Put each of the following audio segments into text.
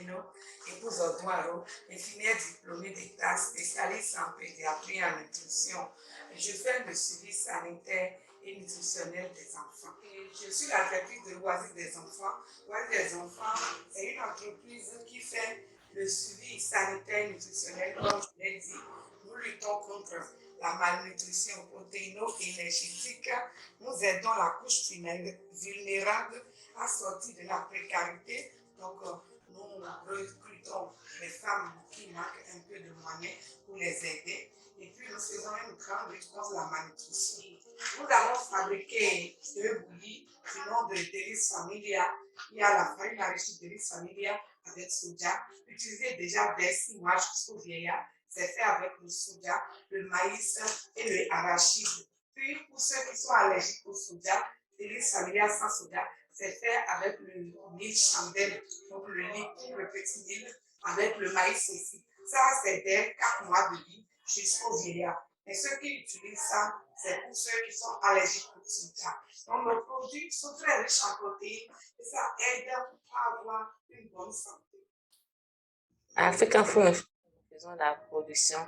Kino, épouse Odouaro, infirmière diplômée d'État, spécialiste en pédiatrie et en nutrition. Je fais le suivi sanitaire et nutritionnel des enfants. Et je suis la directrice de Loisirs des enfants. Loisirs des enfants, c'est une entreprise qui fait le suivi sanitaire et nutritionnel, comme je l'ai dit. Nous luttons contre la malnutrition protéino-énergétique. Nous aidons la couche vulnérable à sortir de la précarité. Donc, nous recrutons les femmes qui manquent un peu de moyens pour les aider. Et puis, nous faisons une grande lutte contre la malnutrition. Nous avons fabriqué deux bouillies du nom de Délice Familia. Il y a la farine enrichie Délice Familia avec soja, utilisée déjà dès 6 mois jusqu'au vieillard. C'est fait avec le soja, le maïs et le arachide. Puis, pour ceux qui sont allergiques au soja, Délice Familia sans soja, c'est fait avec le mil chandelle, donc le lait pour le petit mil, avec le maïs aussi. Ça, c'est dès 4 mois de vie jusqu'au vieillard. Et ceux qui utilisent ça, c'est pour ceux qui sont allergiques au soja. Donc, nos produits sont très riches en protéines et ça aide à avoir une bonne santé. À African Food, nous faisons la production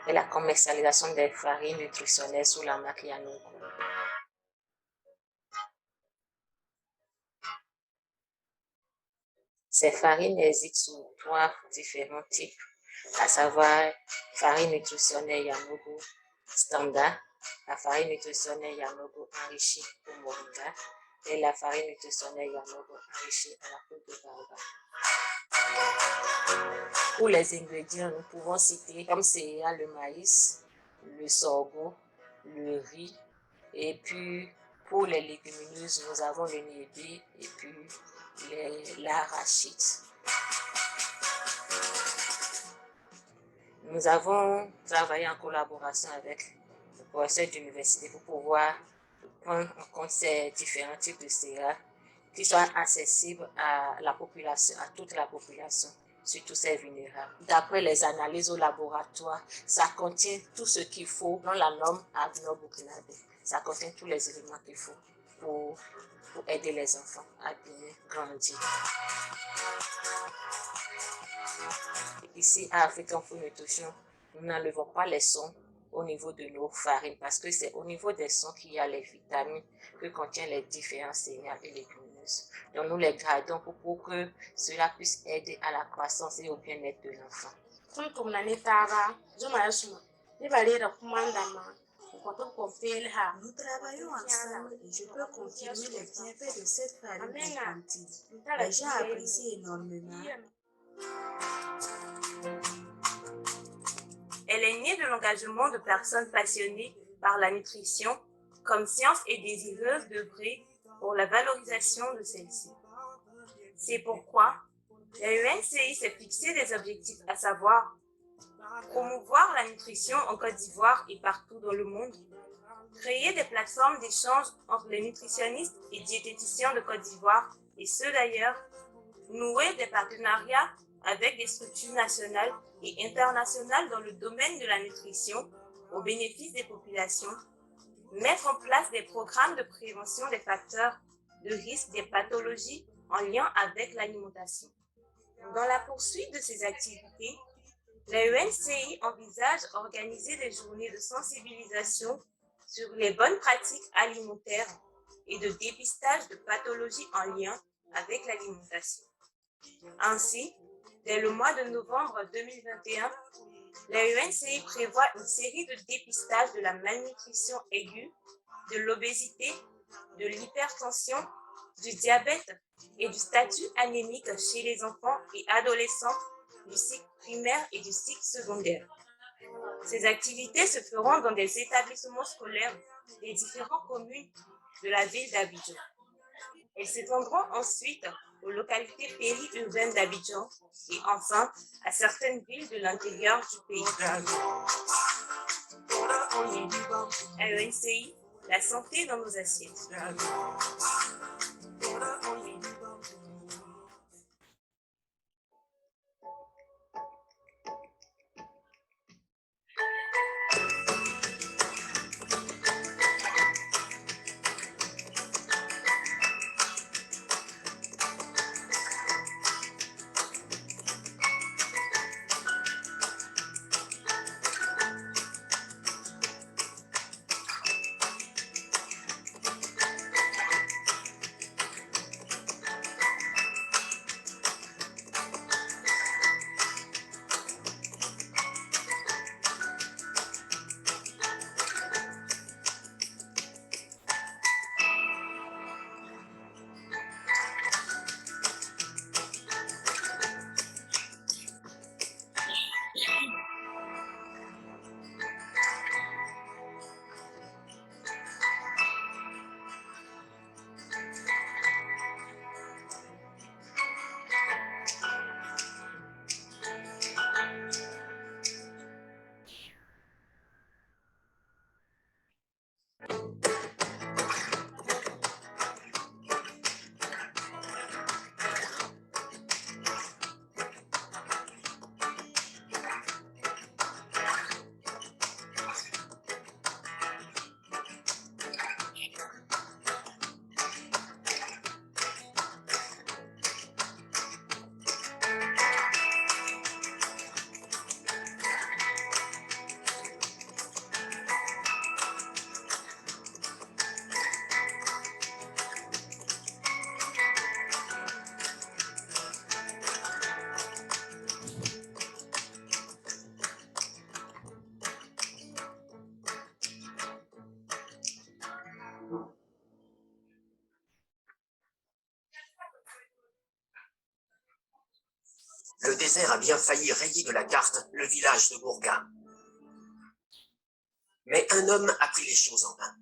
et la commercialisation des farines nutritionnelles sous la marque Yanogo. Ces farines existent sous 3 différents types, à savoir farine nutritionnelle Yanogo standard, la farine nutritionnelle Yanogo enrichie au moringa et la farine nutritionnelle Yanogo enrichie à la poudre de baobab. Pour les ingrédients, nous pouvons citer comme céréales le maïs, le sorgho, le riz, et puis pour les légumineuses, nous avons le niébé et puis l'arachide. Nous avons travaillé en collaboration avec le professeur d'université pour pouvoir prendre en compte ces différents types de céréales qui soient accessibles à la population, à toute la population, surtout ces vulnérables. D'après les analyses au laboratoire, ça contient tout ce qu'il faut dans la norme ABNOR burkinabé. Ça contient tous les éléments qu'il faut pour aider les enfants à bien grandir. Ici, à African Food Nutrition, nous n'enlevons pas les sons au niveau de nos farines parce que c'est au niveau des sons qu'il y a les vitamines que contiennent les différents céréales et légumineuses. Donc, nous les gardons pour que cela puisse aider à la croissance et au bien-être de l'enfant. Nous travaillons ensemble et je peux confirmer les bienfaits de cette farine infantile. Les gens apprécient énormément. Elle est née de l'engagement de personnes passionnées par la nutrition comme science et désireuses d'œuvrer pour la valorisation de celle-ci. C'est pourquoi la UNCI s'est fixé des objectifs, à savoir promouvoir la nutrition en Côte d'Ivoire et partout dans le monde, créer des plateformes d'échange entre les nutritionnistes et diététiciens de Côte d'Ivoire et ceux d'ailleurs, nouer des partenariats avec des structures nationales et internationales dans le domaine de la nutrition au bénéfice des populations, mettre en place des programmes de prévention des facteurs de risque des pathologies en lien avec l'alimentation. Dans la poursuite de ces activités, la UNCI envisage organiser des journées de sensibilisation sur les bonnes pratiques alimentaires et de dépistage de pathologies en lien avec l'alimentation. Ainsi, dès le mois de novembre 2021, la UNCI prévoit une série de dépistages de la malnutrition aiguë, de l'obésité, de l'hypertension, du diabète et du statut anémique chez les enfants et adolescents du cycle primaire et du cycle secondaire. Ces activités se feront dans des établissements scolaires des différentes communes de la ville d'Abidjan. Elles s'étendront ensuite aux localités périurbaines d'Abidjan et enfin à certaines villes de l'intérieur du pays. À l'UNCI, la santé dans nos assiettes. Le désert a bien failli rayer de la carte le village de Gourga. Mais un homme a pris les choses en main.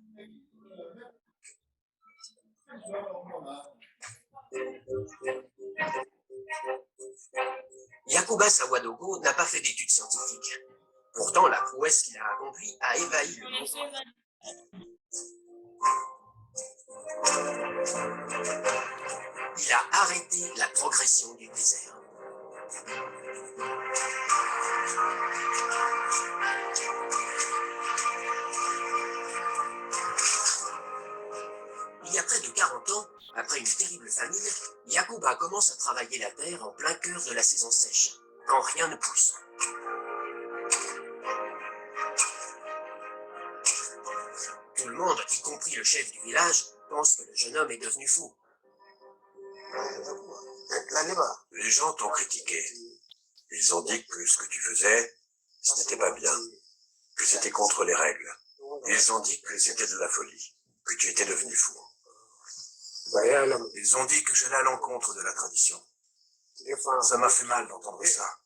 Yacouba Sawadogo n'a pas fait d'études scientifiques. Pourtant, la prouesse qu'il a accomplie a ébahi le monde. Il a arrêté la progression du désert. Il y a près de 40 ans, après une terrible famine, Yacouba commence à travailler la terre en plein cœur de la saison sèche, quand rien ne pousse. Tout le monde, y compris le chef du village, pense que le jeune homme est devenu fou. Les gens t'ont critiqué. Ils ont dit que ce que tu faisais, ce n'était pas bien, que c'était contre les règles. Ils ont dit que c'était de la folie, que tu étais devenu fou. Ils ont dit que j'allais à l'encontre de la tradition. Ça m'a fait mal d'entendre ça.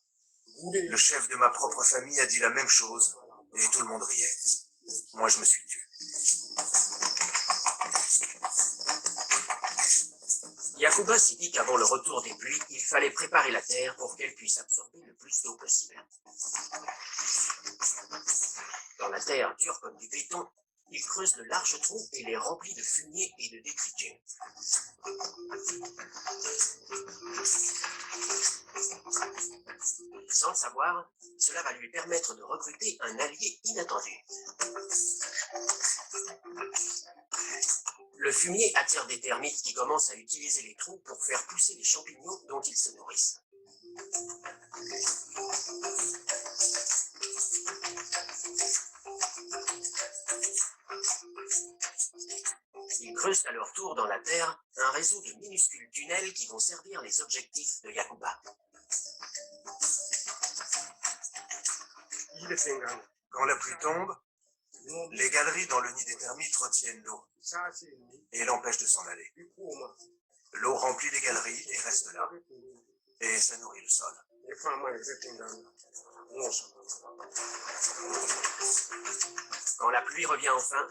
Le chef de ma propre famille a dit la même chose et tout le monde riait. Moi, je me suis tué. Yacouba s'est dit qu'avant le retour des pluies, il fallait préparer la terre pour qu'elle puisse absorber le plus d'eau possible. Dans la terre dure comme du béton, il creuse de larges trous et les remplit de fumier et de détritus. Sans le savoir, cela va lui permettre de recruter un allié inattendu. Le fumier attire des termites qui commencent à utiliser les trous pour faire pousser les champignons dont ils se nourrissent. Ils creusent à leur tour dans la terre un réseau de minuscules tunnels qui vont servir les objectifs de Yacouba. Quand la pluie tombe, les galeries dans le nid des termites retiennent l'eau et l'empêchent de s'en aller. L'eau remplit les galeries et reste là. Et ça nourrit le sol. Quand la pluie revient enfin,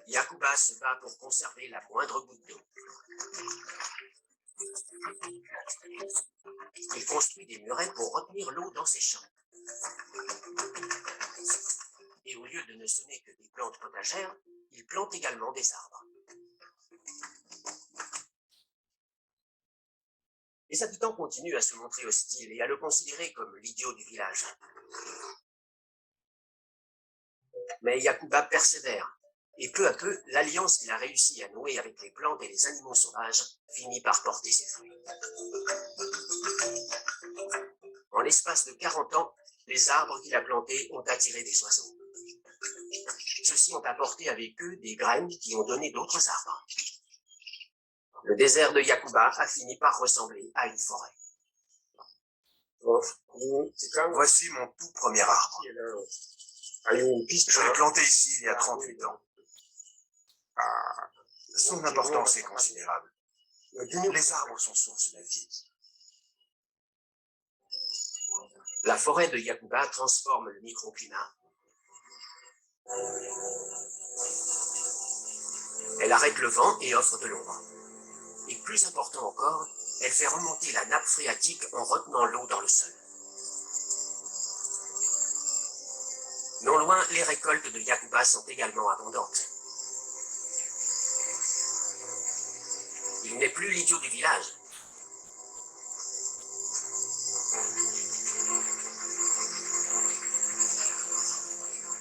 Yacouba se bat pour conserver la moindre goutte d'eau. Il construit des murets pour retenir l'eau dans ses champs. Et au lieu de ne semer que des plantes potagères, il plante également des arbres. Les habitants continuent à se montrer hostiles et à le considérer comme l'idiot du village. Mais Yacouba persévère, et peu à peu, l'alliance qu'il a réussi à nouer avec les plantes et les animaux sauvages finit par porter ses fruits. En l'espace de 40 ans, les arbres qu'il a plantés ont attiré des oiseaux. Ceux-ci ont apporté avec eux des graines qui ont donné d'autres arbres. Le désert de Yacouba a fini par ressembler à une forêt. Voici mon tout premier arbre. Je l'ai planté ici il y a 38 ans. Son importance est considérable. Les arbres sont source de vie. La forêt de Yacouba transforme le microclimat. Elle arrête le vent et offre de l'ombre. Et plus important encore, elle fait remonter la nappe phréatique en retenant l'eau dans le sol. Non loin, les récoltes de Yacouba sont également abondantes. Il n'est plus l'idiot du village.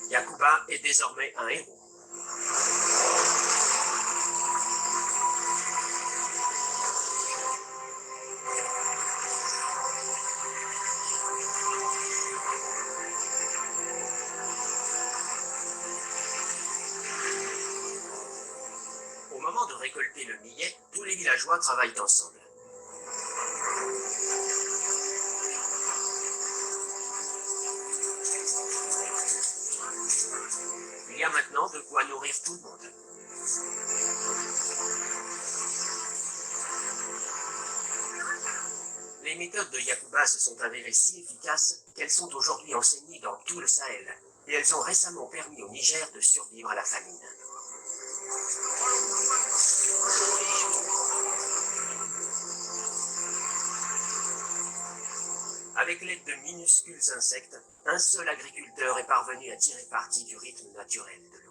Yacouba est désormais un héros. Au moment de récolter le millet, tous les villageois travaillent ensemble. Il y a maintenant de quoi nourrir tout le monde. Les méthodes de Yacouba se sont avérées si efficaces qu'elles sont aujourd'hui enseignées dans tout le Sahel et elles ont récemment permis au Niger de survivre à la famine. Avec l'aide de minuscules insectes, un seul agriculteur est parvenu à tirer parti du rythme naturel de l'eau.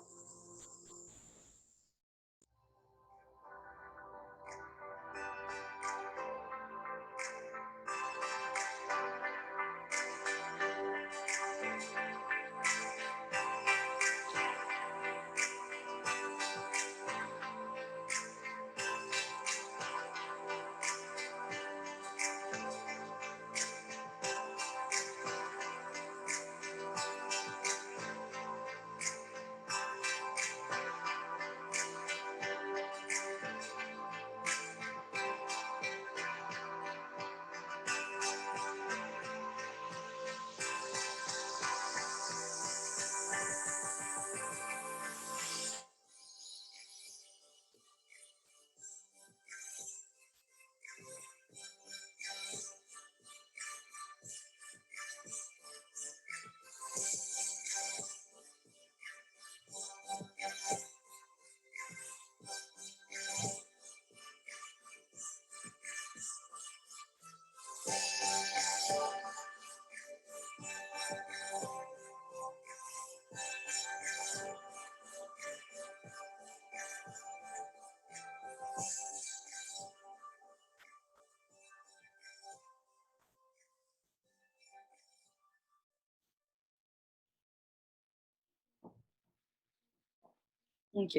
Ok.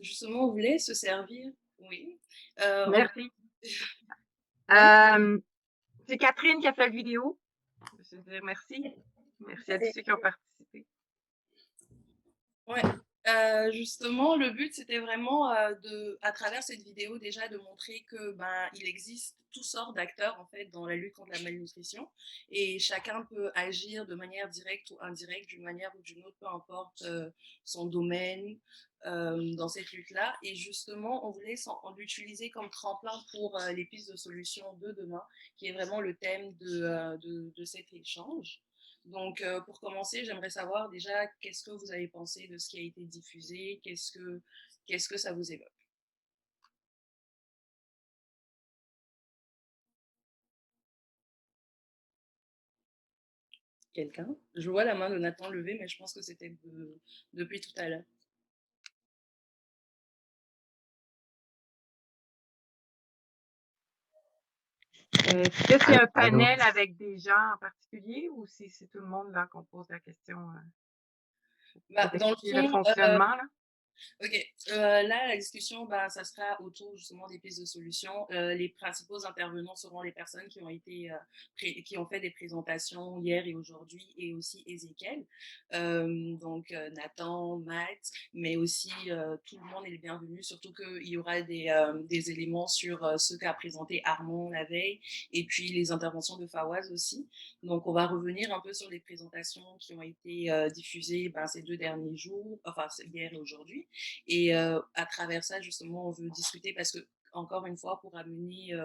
Justement, on voulait se servir. Oui. Merci. Ouais. C'est Catherine qui a fait la vidéo. Je veux dire merci. Merci à tous ceux qui ont participé. Ouais. Justement, le but, c'était vraiment à travers cette vidéo déjà de montrer que il existe toutes sortes d'acteurs en fait dans la lutte contre la malnutrition et chacun peut agir de manière directe ou indirecte, d'une manière ou d'une autre, peu importe son domaine dans cette lutte-là. Et justement, on voulait l'utiliser comme tremplin pour les pistes de solutions de demain, qui est vraiment le thème de cet échange. Donc, pour commencer, j'aimerais savoir déjà qu'est-ce que vous avez pensé de ce qui a été diffusé, qu'est-ce que ça vous évoque? Quelqu'un? Je vois la main de Nathan levée, mais je pense que c'était depuis tout à l'heure. Est-ce que c'est un panel avec des gens en particulier ou si c'est tout le monde là qu'on pose la question? Dans le Le fond, fonctionnement, là? Ok, là, la discussion, ça sera autour justement des pistes de solutions. Les principaux intervenants seront les personnes qui ont été, qui ont fait des présentations hier et aujourd'hui, et aussi Ezekiel. Donc, Nathan, Matt, mais aussi tout le monde est le bienvenu, surtout qu'il y aura des éléments sur ce qu'a présenté Armand la veille, et puis les interventions de Fawaz aussi. Donc, on va revenir un peu sur les présentations qui ont été diffusées ces 2 derniers jours, enfin hier et aujourd'hui. Et à travers ça, justement, on veut discuter parce que, encore une fois, pour amener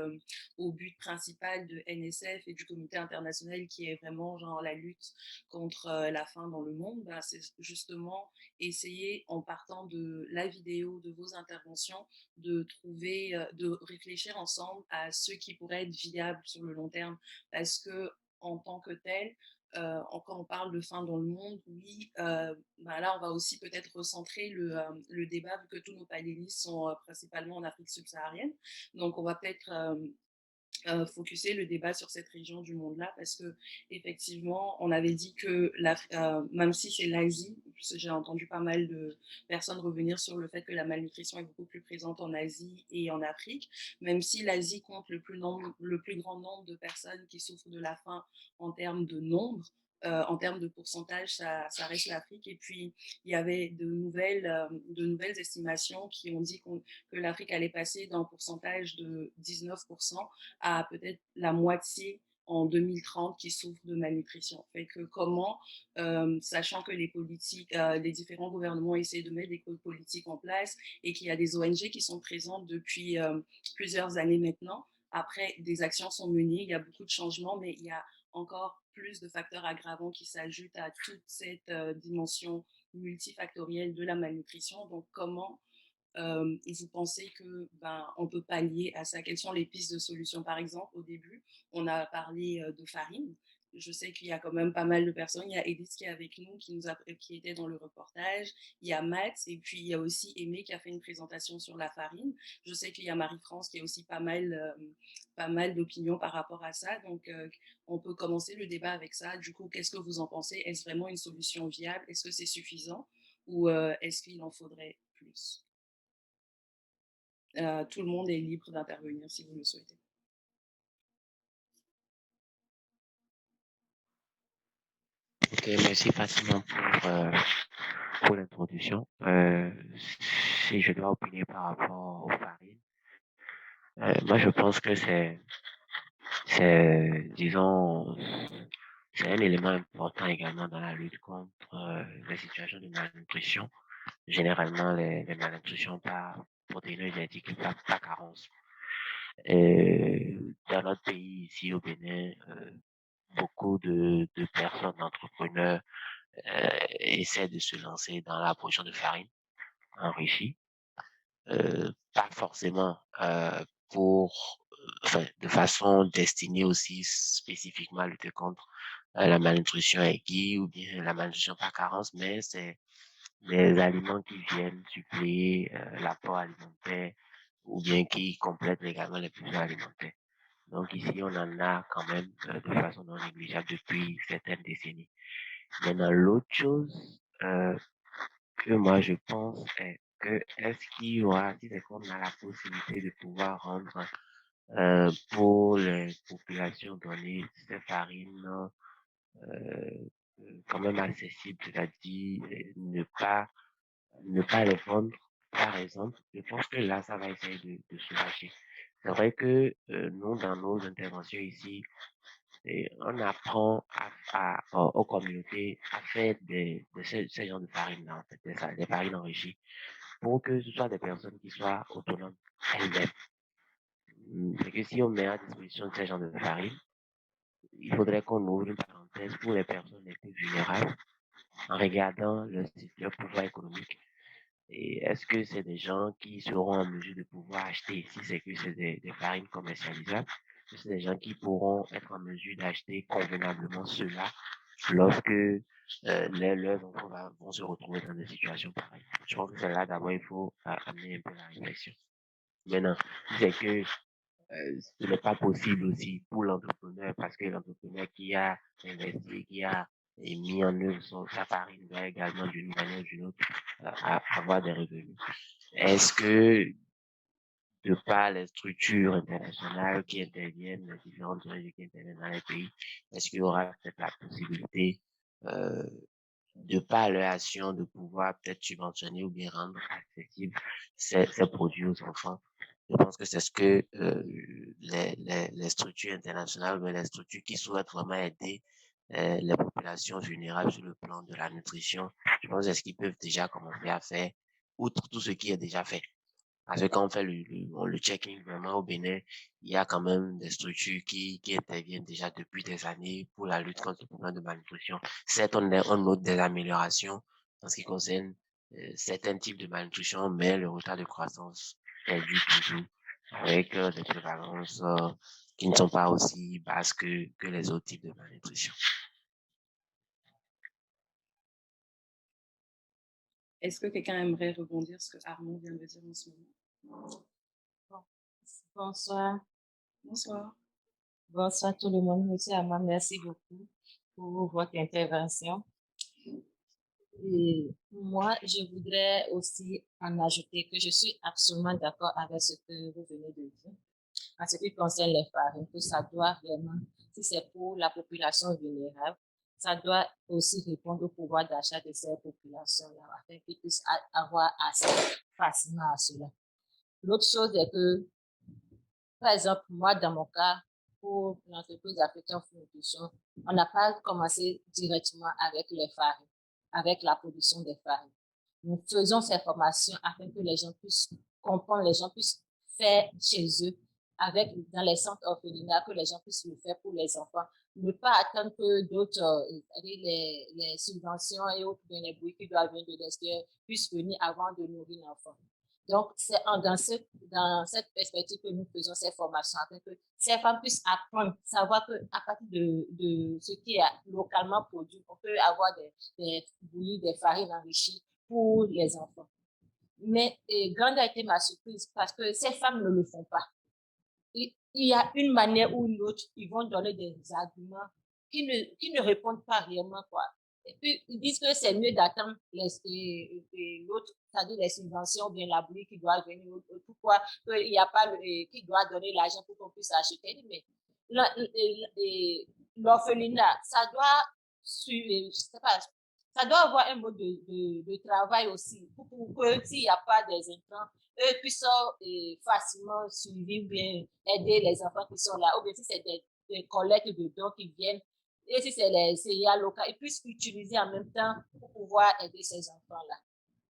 au but principal de NSF et du comité international qui est vraiment genre la lutte contre la faim dans le monde, c'est justement essayer, en partant de la vidéo, de vos interventions, de trouver, de réfléchir ensemble à ce qui pourrait être viable sur le long terme. Parce que, en tant que tel, quand on parle de faim dans le monde, oui, là, on va aussi peut-être recentrer le débat, vu que tous nos panélistes sont principalement en Afrique subsaharienne. Donc, on va peut-être focuser le débat sur cette région du monde-là, parce que effectivement, on avait dit que même si c'est l'Asie, j'ai entendu pas mal de personnes revenir sur le fait que la malnutrition est beaucoup plus présente en Asie et en Afrique, même si l'Asie compte le plus grand nombre de personnes qui souffrent de la faim en termes de nombre. En termes de pourcentage, ça reste l'Afrique. Et puis, il y avait de nouvelles estimations qui ont dit que l'Afrique allait passer d'un pourcentage de 19% à peut-être la moitié en 2030 qui souffrent de malnutrition. Fait que comment, sachant que les différents gouvernements essaient de mettre des politiques en place et qu'il y a des ONG qui sont présentes depuis plusieurs années maintenant, après, des actions sont menées, il y a beaucoup de changements, mais il y a encore plus de facteurs aggravants qui s'ajoutent à toute cette dimension multifactorielle de la malnutrition. Donc, comment vous pensez que on peut pallier à ça? Quelles sont les pistes de solutions? Par exemple, au début, on a parlé de farine. Je sais qu'il y a quand même pas mal de personnes. Il y a Edith qui est avec nous, qui était dans le reportage. Il y a Max et puis il y a aussi Aimé qui a fait une présentation sur la farine. Je sais qu'il y a Marie-France qui a aussi pas mal d'opinions par rapport à ça. Donc, on peut commencer le débat avec ça. Du coup, qu'est-ce que vous en pensez? Est-ce vraiment une solution viable? Est-ce que c'est suffisant? Ou est-ce qu'il en faudrait plus? Tout le monde est libre d'intervenir si vous le souhaitez. Ok, merci Fatima pour l'introduction. Si je dois opiner par rapport aux farines, moi je pense que disons, c'est un élément important également dans la lutte contre les situations de malnutrition. Généralement, les malnutritions par protéines génétiques et par carence. Dans notre pays, ici au Bénin, beaucoup de personnes, d'entrepreneurs, essaient de se lancer dans la production de farine enrichie, pas forcément enfin, de façon destinée aussi spécifiquement à lutter contre la malnutrition aiguë ou bien la malnutrition par carence, mais c'est des aliments qui viennent suppléer l'apport alimentaire ou bien qui complètent également les besoins alimentaires. Donc ici, on en a quand même de façon non négligeable depuis certaines décennies. Maintenant, l'autre chose que moi je pense est que est-ce qu'il y aura, si c'est qu'on a la possibilité de pouvoir rendre pour les populations données ces farines quand même accessibles, c'est-à-dire ne pas les vendre, par exemple, je pense que là, ça va essayer de soulager. C'est vrai que nous, dans nos interventions ici, on apprend aux communautés à faire de ce genre de farine-là, en fait, des farines enrichies, pour que ce soit des personnes qui soient autonomes elles-mêmes. C'est que si on met à disposition de ce genre de farine, il faudrait qu'on ouvre une parenthèse pour les personnes les plus vulnérables en regardant leur pouvoir économique. Et est-ce que c'est des gens qui seront en mesure de pouvoir acheter, si c'est que c'est des farines commercialisables, c'est des gens qui pourront être en mesure d'acheter convenablement cela lorsque leurs enfants vont se retrouver dans des situations pareilles. Je pense que c'est là d'abord il faut amener un peu la réflexion. Maintenant, si c'est que ce n'est pas possible aussi pour l'entrepreneur parce que l'entrepreneur qui a investi, qui a mis en œuvre sa farine doit également d'une manière ou d'une autre avoir des revenus. Est-ce que de par les structures internationales qui interviennent, les différentes ONG qui interviennent dans les pays, est-ce qu'il y aura peut-être la possibilité de par leur action de pouvoir peut-être subventionner ou bien rendre accessible ces produits aux enfants? Je pense que c'est ce que les structures internationales, mais les structures qui souhaitent vraiment aider les populations vulnérables sur le plan de la nutrition, je pense que c'est ce qu'ils peuvent déjà commencer à faire, outre tout ce qui est déjà fait. Parce que quand on fait le checking vraiment au Bénin, il y a quand même des structures qui interviennent déjà depuis des années pour la lutte contre le problème de malnutrition. Certes, on note des améliorations en ce qui concerne certains types de malnutrition, mais le retard de croissance est dû toujours avec des prévalences qui ne sont pas aussi basses que les autres types de malnutrition. Est-ce que quelqu'un aimerait rebondir sur ce que Armand vient de dire en ce moment? Bonsoir. Bonsoir. Bonsoir tout le monde. Monsieur Amma, merci beaucoup pour votre intervention. Et moi, je voudrais aussi en ajouter que je suis absolument d'accord avec ce que vous venez de dire. En ce qui concerne les farines, que ça doit vraiment, si c'est pour la population vulnérable, ça doit aussi répondre au pouvoir d'achat de ces populations-là, afin qu'ils puissent avoir accès facilement à cela. L'autre chose est que, par exemple, moi, dans mon cas, pour l'entreprise African Food Nutrition, on n'a pas commencé directement avec les farines, avec la production des farines. Nous faisons ces formations afin que les gens puissent comprendre, les gens puissent faire chez eux dans les centres orphelinats, que les gens puissent le faire pour les enfants. Ne pas attendre que d'autres, les subventions et autres, bien les bruits qui doivent venir de l'extérieur puissent venir avant de nourrir l'enfant. Donc, c'est dans cette perspective que nous faisons ces formations, afin que ces femmes puissent apprendre, savoir qu'à partir de ce qui est localement produit, on peut avoir des bouillies, des farines enrichies pour les enfants. Mais grande a été ma surprise parce que ces femmes ne le font pas. Il y a une manière ou une autre, ils vont donner des arguments qui ne répondent pas réellement, quoi. Et puis, ils disent que c'est mieux d'attendre l'autre, c'est-à-dire les subventions ou bien la bruit qui doit venir. Pourquoi il n'y a pas qui doit donner l'argent pour qu'on puisse acheter. Mais l'orphelinat, ça doit je sais pas, ça doit avoir un mode de travail aussi pour que s'il n'y a pas des intrants, eux puissent facilement suivre, bien aider les enfants qui sont là, ou bien si c'est des collectes de dons qui viennent, et si c'est les CIA locaux, ils puissent utiliser en même temps pour pouvoir aider ces enfants-là.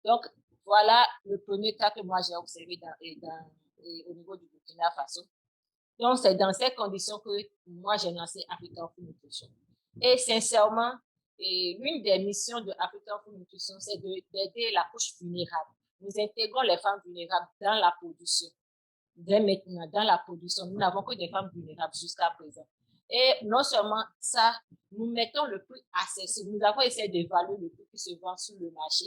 Donc, voilà le premier cas que moi j'ai observé au niveau du Burkina Faso. Donc, c'est dans ces conditions que moi j'ai lancé African Food Nutrition. Et sincèrement, l'une des missions de African Food Nutrition, c'est d'aider la couche vulnérable. Nous intégrons les femmes vulnérables dans la production. Dès maintenant, dans la production, nous n'avons que des femmes vulnérables jusqu'à présent. Et non seulement ça, nous mettons le prix accessible. Nous avons essayé d'évaluer le prix qui se vend sur le marché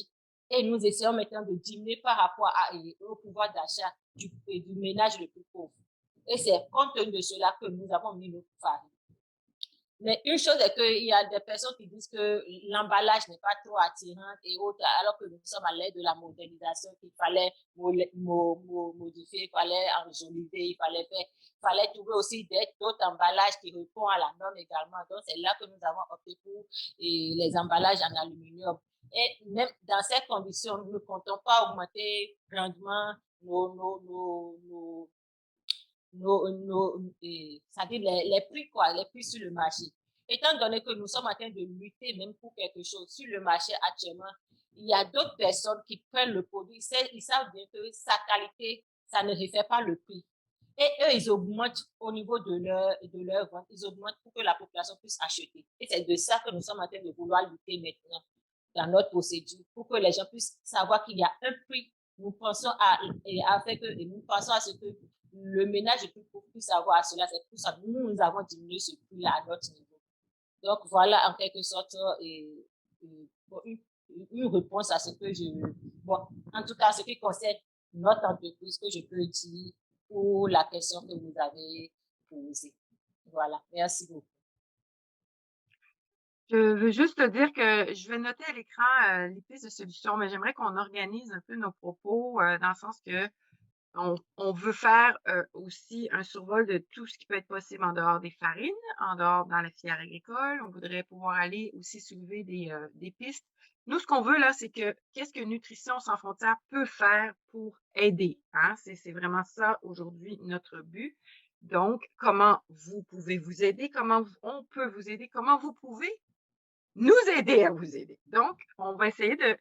et nous essayons maintenant de diminuer par rapport au pouvoir d'achat du ménage le plus pauvre. Et c'est compte tenu de cela que nous avons mis notre farine. Mais une chose est qu'il y a des personnes qui disent que l'emballage n'est pas trop attirant et autres, alors que nous sommes à l'ère de la modernisation, qu'il fallait modifier, il fallait enjoliver, il fallait trouver aussi d'autres emballages qui répondent à la norme également. Donc, c'est là que nous avons opté pour les emballages en aluminium. Et même dans ces conditions, nous ne comptons pas augmenter grandement c'est-à-dire les prix, quoi, les prix sur le marché. Étant donné que nous sommes en train de lutter même pour quelque chose sur le marché actuellement, il y a d'autres personnes qui prennent le produit, ils savent bien que sa qualité, ça ne reflète pas le prix. Et eux, ils augmentent au niveau de leur vente, ils augmentent pour que la population puisse acheter. Et c'est de ça que nous sommes en train de vouloir lutter maintenant dans notre procédure, pour que les gens puissent savoir qu'il y a un prix. Nous pensons à ce que le ménage puisse avoir cela. C'est pour ça que nous avons diminué ce prix-là à notre niveau. Donc, voilà en quelque sorte une réponse à ce que en tout cas, ce qui concerne notre entreprise, que je peux dire pour la question que vous avez posée. Voilà, merci beaucoup. Je veux juste te dire que je vais noter à l'écran les pistes de solutions, mais j'aimerais qu'on organise un peu nos propos dans le sens que on veut faire aussi un survol de tout ce qui peut être possible en dehors des farines, en dehors dans la filière agricole. On voudrait pouvoir aller aussi soulever des pistes. Nous, ce qu'on veut là, c'est qu'est-ce que Nutrition sans frontières peut faire pour aider. Hein? C'est vraiment ça aujourd'hui notre but. Donc, comment vous pouvez vous aider, comment on peut vous aider, comment vous pouvez nous aider à vous aider. Donc, on va essayer de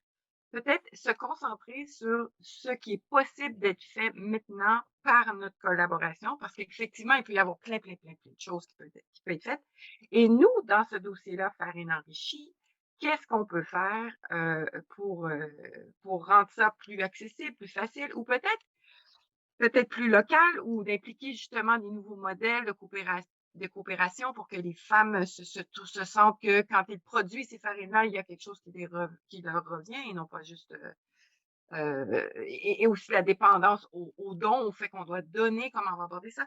peut-être se concentrer sur ce qui est possible d'être fait maintenant par notre collaboration, parce qu'effectivement, il peut y avoir plein de choses qui peuvent être faites. Et nous, dans ce dossier-là, Farine enrichie, qu'est-ce qu'on peut faire pour rendre ça plus accessible, plus facile, ou peut-être plus local, ou d'impliquer justement des nouveaux modèles de coopération pour que les femmes se sentent que quand ils produisent ces farines-là, il y a quelque chose qui leur revient et non pas juste et aussi la dépendance aux dons, au fait qu'on doit donner, comment on va aborder ça.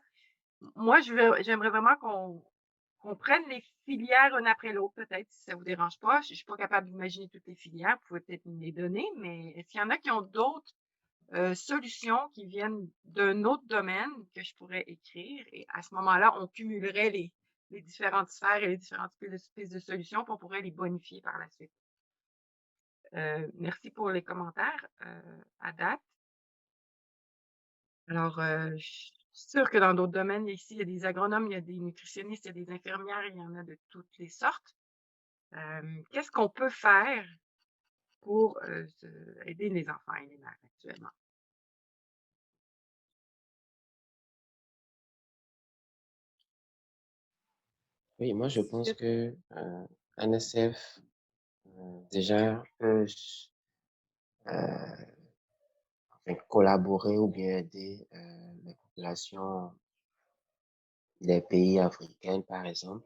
Moi, j'aimerais vraiment qu'on prenne les filières une après l'autre, peut-être, si ça vous dérange pas. Je suis pas capable d'imaginer toutes les filières, vous pouvez peut-être me les donner, mais est-ce qu'il y en a qui ont d'autres solutions qui viennent d'un autre domaine que je pourrais écrire? Et à ce moment-là, on cumulerait les différentes sphères et les différentes pistes de solutions, puis on pourrait les bonifier par la suite. Merci pour les commentaires à date. Alors, je suis sûre que dans d'autres domaines, ici, il y a des agronomes, il y a des nutritionnistes, il y a des infirmières, il y en a de toutes les sortes. Qu'est-ce qu'on peut faire pour aider les enfants et les mères actuellement? Oui, moi je pense que NSF déjà peut enfin, collaborer ou bien aider les populations des pays africains, par exemple,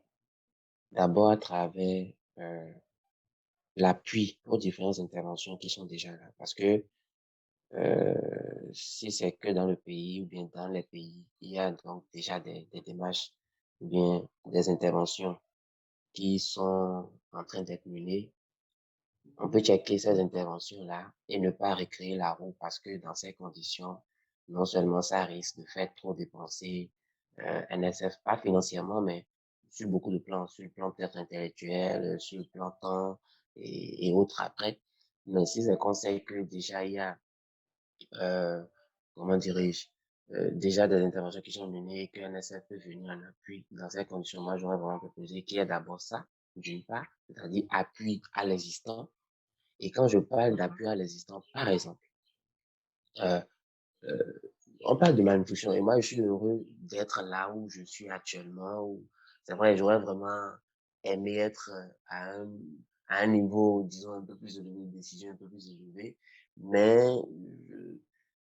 d'abord à travers l'appui aux différentes interventions qui sont déjà là. Parce que si c'est que dans le pays ou bien dans les pays, il y a donc déjà des démarches ou bien des interventions qui sont en train d'être menées. On peut checker ces interventions-là et ne pas recréer la roue parce que dans ces conditions, non seulement ça risque de faire trop dépenser NSF, pas financièrement, mais sur beaucoup de plans, sur le plan peut-être intellectuel, sur le plan temps et autres après. Mais si c'est qu'on sait que déjà il y a, euh, comment dirais-je, déjà des interventions qui sont menées et que NSF peut venir en appui, dans ces conditions, moi j'aurais vraiment proposé qu'il y ait d'abord ça, d'une part, c'est-à-dire appui à l'existant. Et quand je parle Mhm. d'appui à l'existant, par exemple, euh, euh, on parle de malnutrition et moi je suis heureux d'être là où je suis actuellement. Où, c'est vrai, j'aurais vraiment aimé être à un niveau, disons, un peu plus élevé, de décision un peu plus élevé, mais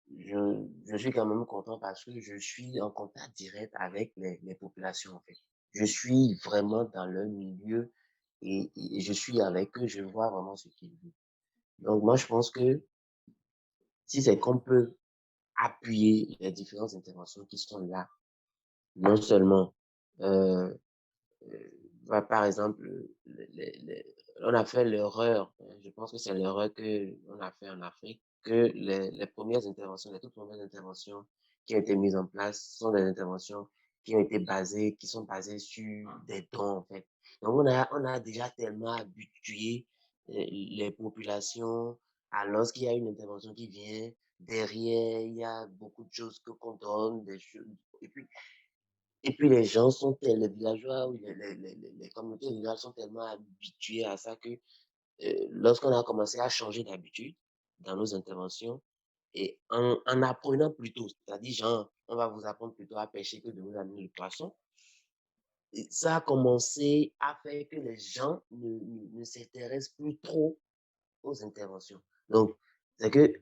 je suis quand même content parce que je suis en contact direct avec les populations en fait. Je suis vraiment dans leur milieu et je suis avec eux, je vois vraiment ce qu'ils vivent. Donc moi je pense que si c'est qu'on peut appuyer les différentes interventions qui sont là, non seulement, euh, par exemple, on a fait l'erreur, je pense que c'est l'erreur que on a fait en Afrique, que les premières interventions, les toutes premières interventions qui ont été mises en place sont des interventions qui ont été basées, qui sont basées sur des dons, en fait. Donc, on a déjà tellement habitué les populations à lorsqu'il y a une intervention qui vient, derrière, il y a beaucoup de choses que qu'on donne, des choses, et puis les gens sont les villageois ou les communautés rurales sont tellement habitués à ça que lorsqu'on a commencé à changer d'habitude dans nos interventions et en apprenant plutôt, c'est-à-dire genre, on va vous apprendre plutôt à pêcher que de vous amener le poisson, et ça a commencé à faire que les gens ne s'intéressent plus trop aux interventions. Donc, c'est que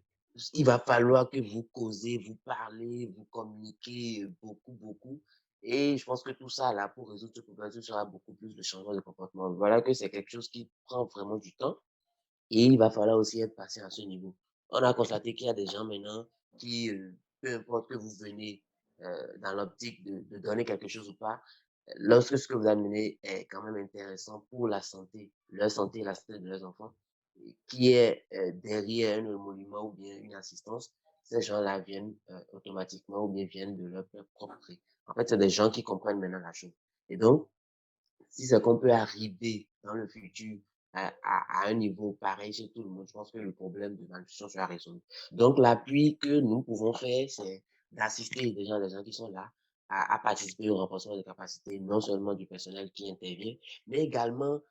il va falloir que vous causez, vous parlez, vous communiquez beaucoup, beaucoup. Et je pense que tout ça, là, pour résoudre ce problème, ce sera beaucoup plus de changement de comportement. Voilà que c'est quelque chose qui prend vraiment du temps. Et il va falloir aussi être patient à ce niveau. On a constaté qu'il y a des gens maintenant qui, peu importe que vous venez dans l'optique de donner quelque chose ou pas, lorsque ce que vous amenez est quand même intéressant pour la santé, leur santé et la santé de leurs enfants, qui est derrière un émolument ou bien une assistance, ces gens-là viennent automatiquement ou bien viennent de leur propre gré. En fait, c'est des gens qui comprennent maintenant la chose. Et donc, si c'est qu'on peut arriver dans le futur à un niveau pareil chez tout le monde, je pense que le problème de malnutrition sera résolu. Donc, l'appui que nous pouvons faire, c'est d'assister déjà les gens qui sont là à participer au renforcement des capacités, non seulement du personnel qui intervient, mais également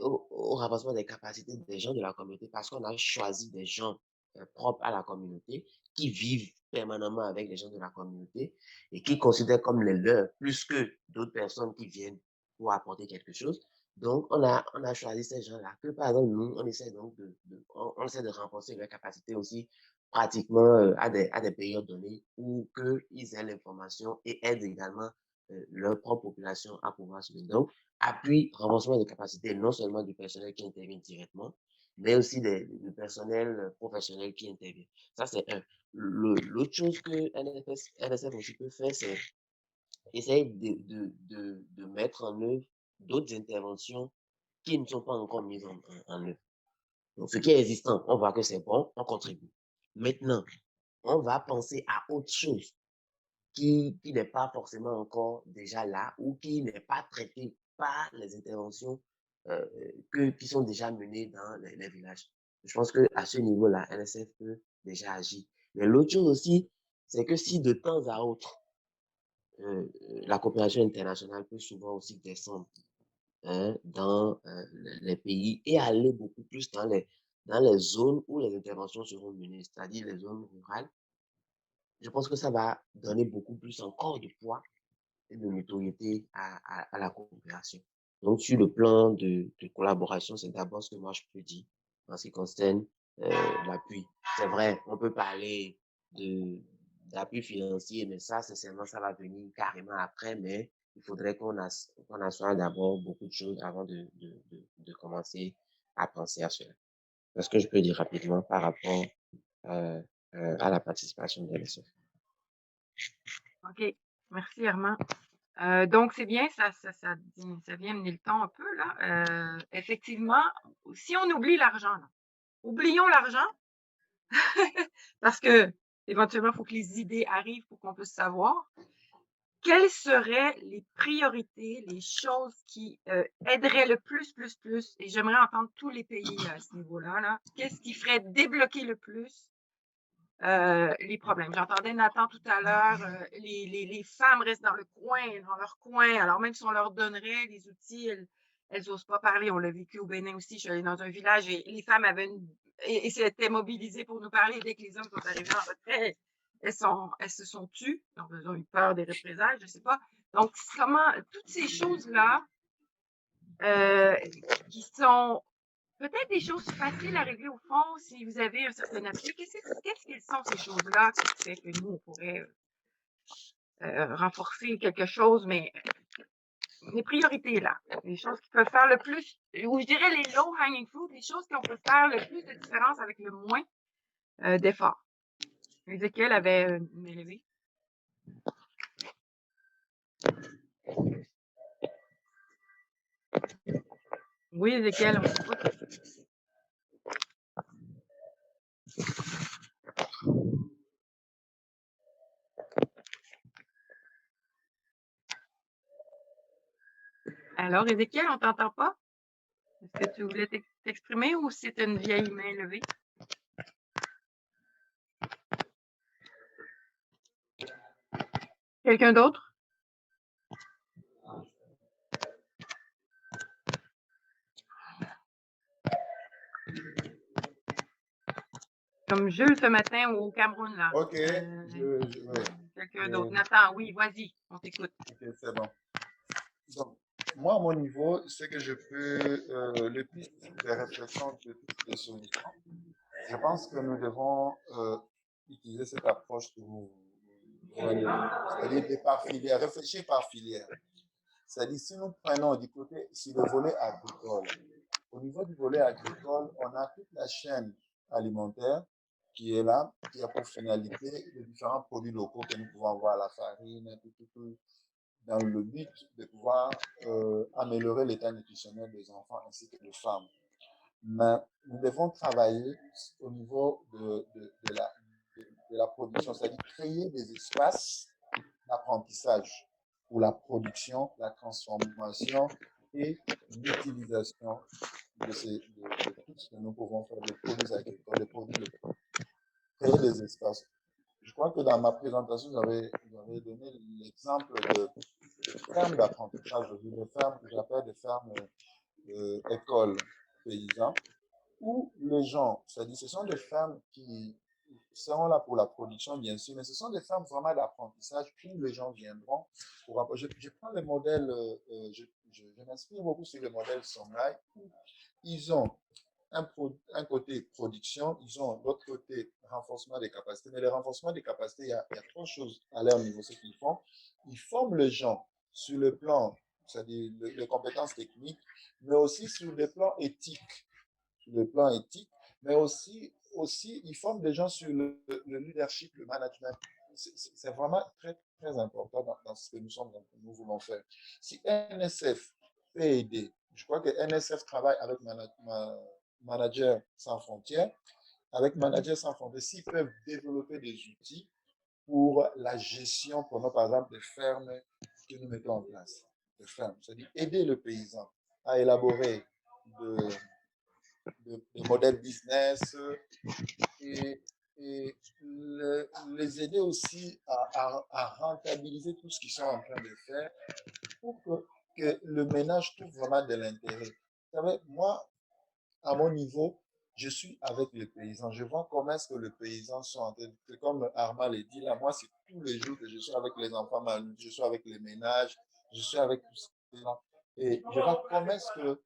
au renforcement des capacités des gens de la communauté, parce qu'on a choisi des gens propres à la communauté, qui vivent permanemment avec les gens de la communauté et qui considèrent comme les leurs, plus que d'autres personnes qui viennent pour apporter quelque chose. Donc, on a choisi ces gens-là que, par exemple, nous, on essaie donc on essaie de renforcer leur capacité aussi pratiquement à des périodes données où qu'ils aient l'information et aident également leur propre population à pouvoir se donner. Donc, appui, renforcement de capacité, non seulement du personnel qui intervient directement, mais aussi du personnel professionnel qui intervient. Ça, c'est un. L'autre chose que NSF aussi peut faire, c'est essayer de mettre en œuvre d'autres interventions qui ne sont pas encore mises en œuvre. Donc, ce qui est existant, on voit que c'est bon, on contribue. Maintenant, on va penser à autre chose qui n'est pas forcément encore déjà là ou qui n'est pas traité par les interventions qui sont déjà menées dans les villages. Je pense qu'à ce niveau-là, NSF peut déjà agir. Mais l'autre chose aussi, c'est que si de temps à autre, la coopération internationale peut souvent aussi descendre dans les pays et aller beaucoup plus dans les zones où les interventions seront menées, c'est-à-dire les zones rurales. Je pense que ça va donner beaucoup plus encore de poids et de notoriété à la coopération. Donc, sur le plan de collaboration, c'est d'abord ce que moi je peux dire en ce qui concerne l'appui. C'est vrai, on peut parler de d'appui financier, mais ça, sincèrement, ça va venir carrément après, mais il faudrait qu'on assoie d'abord beaucoup de choses avant de commencer à penser à cela. C'est ce que je peux dire rapidement par rapport euh, à la participation de l'NSF. OK. Merci, Armand. Donc, c'est bien, ça vient mener le temps un peu, là. Effectivement, si on oublie l'argent, là, oublions l'argent, parce que éventuellement, il faut que les idées arrivent pour qu'on puisse savoir. Quelles seraient les priorités, les choses qui aideraient le plus, et j'aimerais entendre tous les pays à ce niveau-là, là. Qu'est-ce qui ferait débloquer le plus les problèmes? J'entendais Nathan tout à l'heure, les femmes restent dans leur coin, alors même si on leur donnerait les outils, elles n'osent pas parler. On l'a vécu au Bénin aussi. Je suis allée dans un village et les femmes et s'étaient mobilisées pour nous parler. Dès que les hommes sont arrivés en retrait, elles se sont tues. Donc, elles ont eu peur des représailles, je ne sais pas. Donc, comment, toutes ces choses-là, qui sont peut-être des choses faciles à régler au fond, si vous avez un certain appui. Qu'est-ce qu'elles sont ces choses-là qui fait que nous, on pourrait renforcer quelque chose, mais les priorités là, les choses qui peuvent faire le plus, ou je dirais les low hanging fruit, les choses qu'on peut faire le plus de différence avec le moins d'efforts. Ézéchiel avait une élevée. Oui, Ézéchiel, on t'écoute. Alors, Ézéchiel, on t'entend pas? Est-ce que tu voulais t'exprimer ou c'est une vieille main levée? Quelqu'un d'autre? Comme Jules ce matin au Cameroun, là. Ok, Quelqu'un d'autre. Nathan, oui, vas-y, on t'écoute. Ok, c'est bon. Donc, moi, à mon niveau, ce que je peux, le plus de réflexion, de toutes les solutions, je pense que nous devons utiliser cette approche que c'est-à-dire par filière, réfléchir par filière. C'est-à-dire, si nous prenons du côté, sur le volet agricole, au niveau du volet agricole, on a toute la chaîne alimentaire qui est là, qui a pour finalité les différents produits locaux que nous pouvons avoir, la farine, tout, dans le but de pouvoir améliorer l'état nutritionnel des enfants ainsi que des femmes. Mais nous devons travailler au niveau de la production, c'est-à-dire créer des espaces d'apprentissage pour la production, la transformation et l'utilisation de tout ce que nous pouvons faire, des produits agricoles, des produits locaux. Créer des espaces. Je crois que dans ma présentation, j'avais donné l'exemple de fermes d'apprentissage, des fermes que j'appelle des fermes écoles paysans, où les gens, c'est-à-dire ce sont des fermes qui seront là pour la production, bien sûr, mais ce sont des fermes vraiment d'apprentissage où les gens viendront pour approcher. Je prends le modèle, je m'inspire beaucoup sur le modèle Songhai, où ils ont un côté production, ils ont l'autre côté renforcement des capacités. Mais le renforcement des capacités, il y a trois choses à leur niveau, ce qu'ils font. Ils forment les gens sur le plan, c'est-à-dire les compétences techniques, mais aussi sur le plan éthique. Sur le plan éthique, mais aussi ils forment des gens sur le leadership, le management. C'est vraiment très, très important dans ce que nous voulons faire. Si NSF peut aider, je crois que NSF travaille avec Managers sans frontières. Avec Managers sans frontières, s'ils peuvent développer des outils pour la gestion, prenons par exemple des fermes que nous mettons en place, des fermes, c'est-à-dire aider le paysan à élaborer de modèles business et les aider aussi à rentabiliser tout ce qu'ils sont en train de faire pour que le ménage trouve vraiment de l'intérêt. Vous savez, moi, à mon niveau, je suis avec les paysans. Je vois comment est-ce que les paysans sont en train de, comme Armand l'a dit là, moi, c'est tous les jours que je suis avec les enfants, je suis avec les ménages, je suis avec tous ces gens. Et je vois comment est-ce que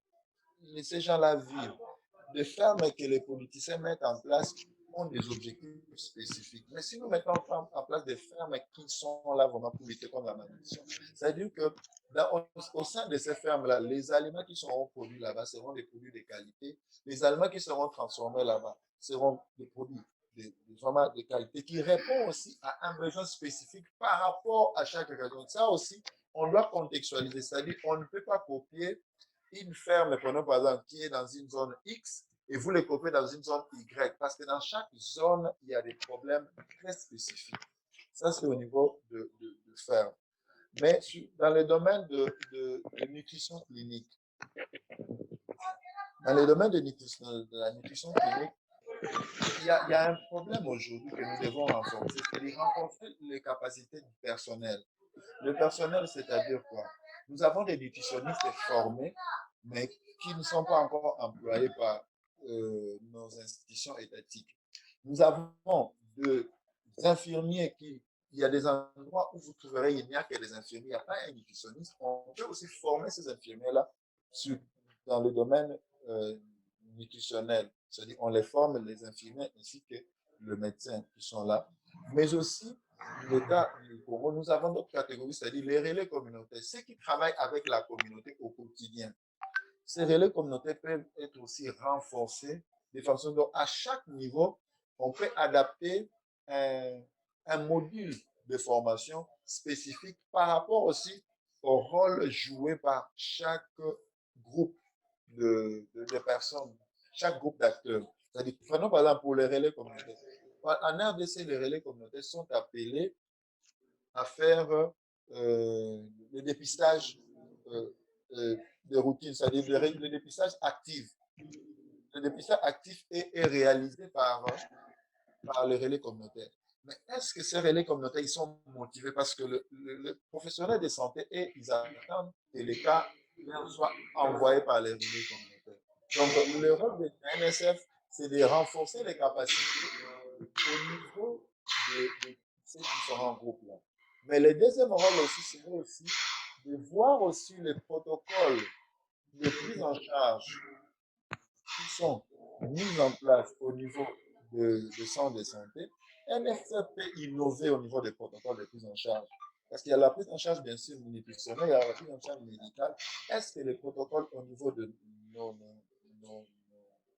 ces gens-là vivent. Des fermes que les politiciens mettent en place ont des objectifs spécifiques. Mais si nous mettons en place des fermes qui sont là vraiment pour lutter contre la malnutrition, c'est-à-dire que au sein de ces fermes-là, les aliments qui seront produits là-bas seront des produits de qualité. Les aliments qui seront transformés là-bas seront des produits vraiment de qualité qui répondent aussi à un besoin spécifique par rapport à chaque région. Ça aussi, on doit contextualiser, c'est-à-dire on ne peut pas copier une ferme, prenons par exemple, qui est dans une zone X et vous les copiez dans une zone Y, parce que dans chaque zone, il y a des problèmes très spécifiques. Ça, c'est au niveau de ferme. Mais dans le domaine de nutrition clinique, dans le domaine de la nutrition clinique, il y a un problème aujourd'hui que nous devons renforcer, c'est renforcer les capacités du personnel. Le personnel, c'est-à-dire quoi? Nous avons des nutritionnistes formés, mais qui ne sont pas encore employés par nos institutions étatiques. Nous avons des infirmiers il y a des endroits où vous trouverez, il n'y a que des infirmiers, il n'y a pas un nutritionniste. On peut aussi former ces infirmiers-là dans le domaine nutritionnel. C'est-à-dire, on les forme, les infirmiers ainsi que le médecin qui sont là. Mais aussi, l'État, nous avons d'autres catégories, c'est-à-dire les relais communautaires, ceux qui travaillent avec la communauté au quotidien. Ces relais communautaires peuvent être aussi renforcés de façon dont à chaque niveau, on peut adapter un module de formation spécifique par rapport aussi au rôle joué par chaque groupe de personnes, chaque groupe d'acteurs. C'est-à-dire, prenons par exemple pour les relais communautaires. En RDC, les relais communautaires sont appelés à faire le dépistage de routine, c'est-à-dire le dépistage actif. Le dépistage actif est réalisé par les relais communautaires. Mais est-ce que ces relais communautaires ils sont motivés parce que le professionnel de santé, ils attendent que l'État soit envoyé par les relais communautaires. Donc, le rôle de NSF, c'est de renforcer les capacités au niveau de ces différents groupes-là. Mais le deuxième rôle aussi, c'est aussi de voir aussi les protocoles de prise en charge qui sont mis en place au niveau de centres de santé. NSF peut innover au niveau des protocoles de prise en charge. Parce qu'il y a la prise en charge, bien sûr, nutritionnelle, il y a la prise en charge médicale. Est-ce que les protocoles au niveau de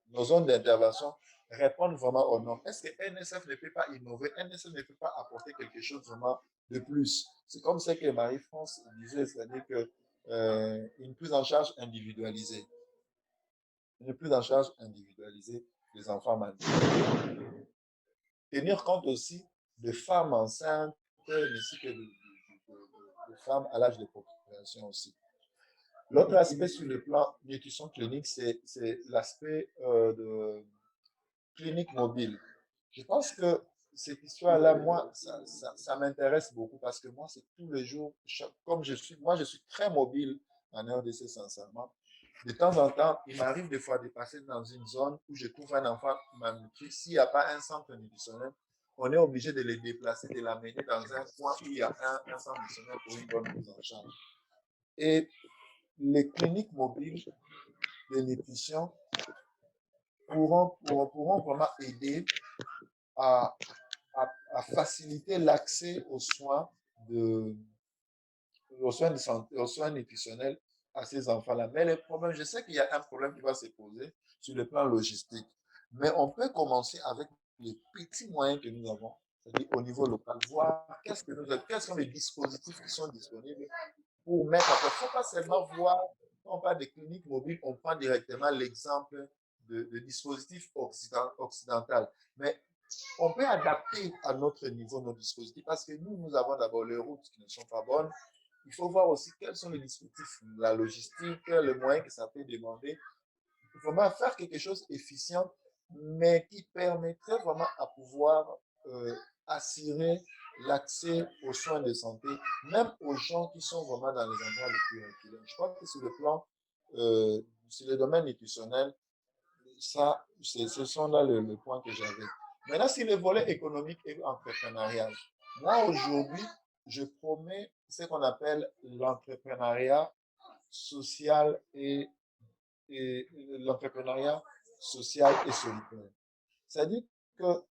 nos zones d'intervention répondent vraiment aux normes? Est-ce que NSF ne peut pas innover? NSF ne peut pas apporter quelque chose vraiment de plus? C'est comme ce que Marie-France disait, c'est-à-dire que une prise en charge individualisée. Une prise en charge individualisée des enfants malades. Tenir compte aussi de femmes enceintes, ainsi que de femmes à l'âge de procréation aussi. L'autre aspect sur le plan nutrition clinique, c'est l'aspect de clinique mobile. Je pense que cette histoire-là, moi, ça m'intéresse beaucoup parce que moi, c'est tous les jours, comme je suis très mobile en RDC, sincèrement. De temps en temps, il m'arrive des fois de passer dans une zone où je trouve un enfant malnutri. S'il n'y a pas un centre nutritionnel, on est obligé de le déplacer, de l'amener dans un coin où il y a un centre nutritionnel pour une bonne prise en charge. Et les cliniques mobiles de nutrition pourront vraiment aider à faciliter l'accès aux soins de santé, aux soins nutritionnels à ces enfants-là. Mais le problème, je sais qu'il y a un problème qui va se poser sur le plan logistique. Mais on peut commencer avec les petits moyens que nous avons, c'est-à-dire au niveau local, voir quels sont les dispositifs qui sont disponibles pour mettre en place. Il ne faut pas seulement voir, quand on parle de cliniques mobiles, on prend directement l'exemple de dispositifs occidental. Mais on peut adapter à notre niveau nos dispositifs parce que nous avons d'abord les routes qui ne sont pas bonnes. Il faut voir aussi quels sont les dispositifs, la logistique, le moyen que ça peut demander. Il faut vraiment faire quelque chose d'efficient, mais qui permettrait vraiment à pouvoir assurer l'accès aux soins de santé, même aux gens qui sont vraiment dans les endroits les plus reculés. Je crois que sur le plan, sur le domaine nutritionnel, ce sont là le point que j'avais. Maintenant, sur le volet économique et entrepreneurial, moi aujourd'hui, je promets ce qu'on appelle l'entrepreneuriat social et l'entrepreneuriat social et solidaire. C'est-à-dire que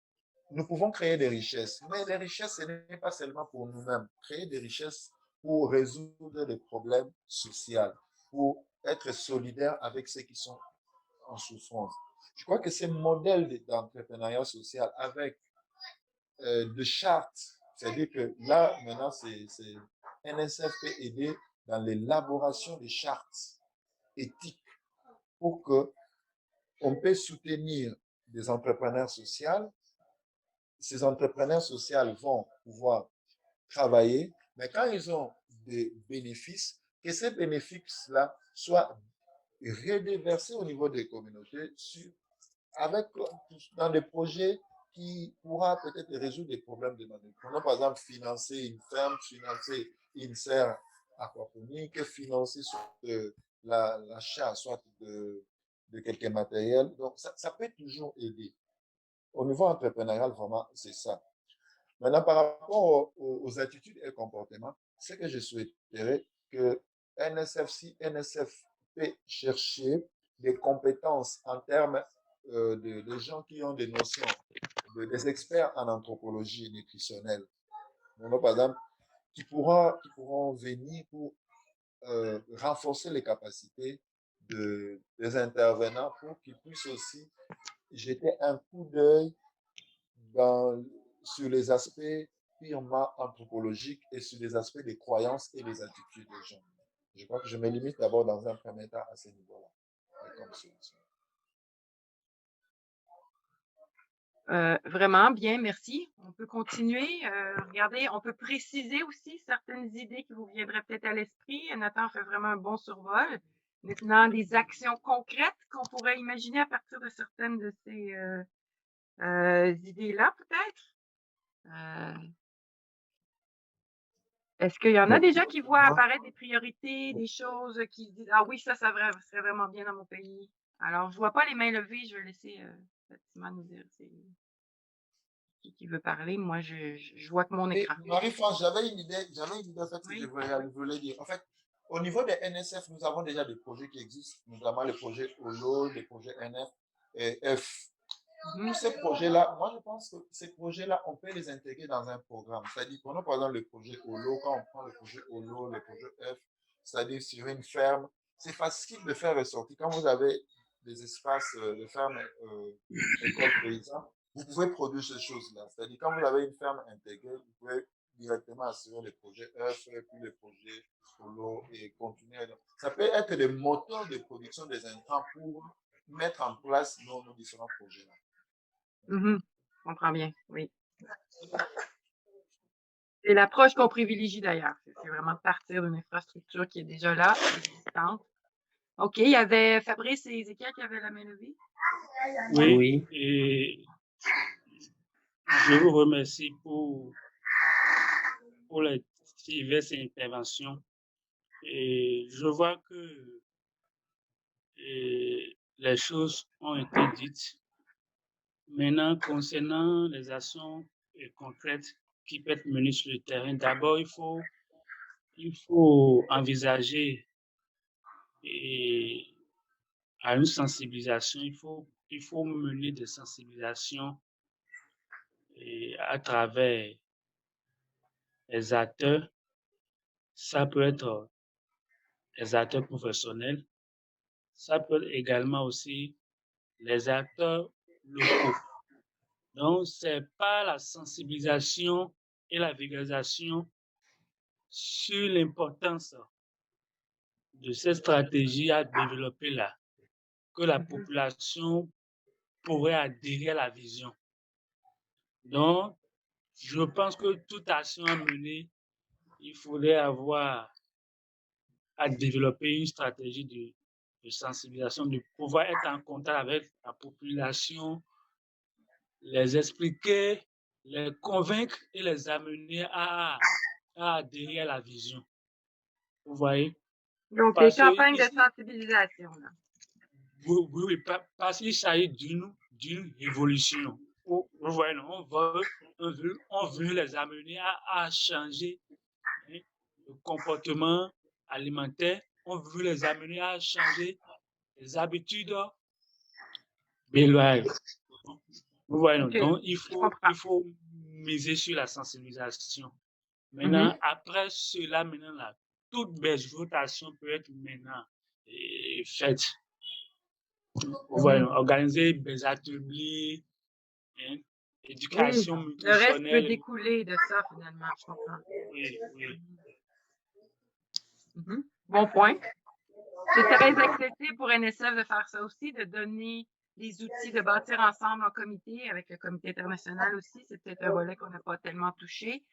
nous pouvons créer des richesses, mais les richesses, ce n'est pas seulement pour nous-mêmes. Créer des richesses pour résoudre des problèmes sociaux, pour être solidaire avec ceux qui sont en souffrance. Je crois que ce modèle d'entrepreneuriat social avec de chartes, c'est-à-dire que là, maintenant, NSF peut aider dans l'élaboration des chartes éthiques pour que on peut soutenir des entrepreneurs sociaux. Ces entrepreneurs sociaux vont pouvoir travailler, mais quand ils ont des bénéfices, que ces bénéfices-là soient redéversés au niveau des communautés dans des projets qui pourra peut-être résoudre des problèmes de manutention. Prenons par exemple financer une ferme, financer une serre aquaponique, financer l'achat soit de quelques matériels. Donc, ça peut toujours aider. Au niveau entrepreneurial, vraiment, c'est ça. Maintenant, par rapport aux attitudes et comportements, ce que je souhaiterais que si NSF peut chercher des compétences en termes de gens qui ont des notions, des experts en anthropologie nutritionnelle, par exemple, qui pourront venir pour renforcer les capacités des intervenants pour qu'ils puissent aussi jeter un coup d'œil sur les aspects purement anthropologiques et sur les aspects des croyances et des attitudes des gens. Je crois que je me limite d'abord dans un premier temps à ce niveau-là, comme solution. Vraiment bien, merci. On peut continuer. Regardez, on peut préciser aussi certaines idées qui vous viendraient peut-être à l'esprit. Nathan fait vraiment un bon survol. Maintenant, des actions concrètes qu'on pourrait imaginer à partir de certaines de ces idées-là, peut-être. Est-ce qu'il y en a déjà qui voient apparaître des priorités, des choses qui disent « Ah oui, ça serait vraiment bien dans mon pays ». Alors, je ne vois pas les mains levées. Je vais laisser Fatima nous dire qui veut parler. Moi, je vois que mon écran. Marie-France, j'avais une idée en fait, que je voulais dire. En fait, au niveau des NSF, nous avons déjà des projets qui existent, notamment les projets OLO, les projets NF et F. Tous ces projets-là, moi je pense que ces projets-là, on peut les intégrer dans un programme. C'est-à-dire, prenons par exemple le projet OLO, quand on prend le projet OLO, le projet F, c'est-à-dire sur une ferme, c'est facile de faire ressortir. Quand vous avez des espaces de ferme, école paysan, vous pouvez produire ces choses-là. C'est-à-dire, quand vous avez une ferme intégrée, vous pouvez directement assurer les projets F, puis les projets OLO et continuer. Ça peut être des moteurs de production des intrants pour mettre en place nos différents projets-là. Je comprends bien, oui. C'est l'approche qu'on privilégie d'ailleurs. C'est vraiment de partir d'une infrastructure qui est déjà là, existante. OK, il y avait Fabrice et Ézéchiel qui avaient la main levée. Oui. Et je vous remercie pour les diverses interventions. Et je vois que les choses ont été dites. Maintenant, concernant les actions concrètes qui peuvent être menées sur le terrain, d'abord, il faut envisager à une sensibilisation. Il faut mener des sensibilisations à travers les acteurs. Ça peut être les acteurs professionnels. Ça peut être également aussi les acteurs locaux. Donc, c'est par la sensibilisation et la vulgarisation sur l'importance de cette stratégie à développer là que la population pourrait adhérer à la vision. Donc, je pense que toute action à mener, il faudrait avoir à développer une stratégie de sensibilisation, de pouvoir être en contact avec la population, les expliquer, les convaincre et les amener à adhérer à la vision. Vous voyez? Donc, des campagnes de sensibilisation. Là. Oui, parce qu'il s'agit d'une révolution. Vous voyez, on veut les amener à changer le comportement alimentaire on veut les amener à changer les habitudes d'élevages. Vous voyez, Ok, donc je comprends. il faut miser sur la sensibilisation. Maintenant, après cela, maintenant, là, toute baisse votation peut être maintenant faite. Vous voyez, organiser des ateliers, hein, Oui, éducation le reste peut nutritionnelle. découler de ça, finalement, je comprends. Oui, oui. Bon point. C'est très accepté pour NSF de faire ça aussi, de donner les outils, de bâtir ensemble en comité, avec le comité international aussi. C'est peut-être un volet qu'on n'a pas tellement touché.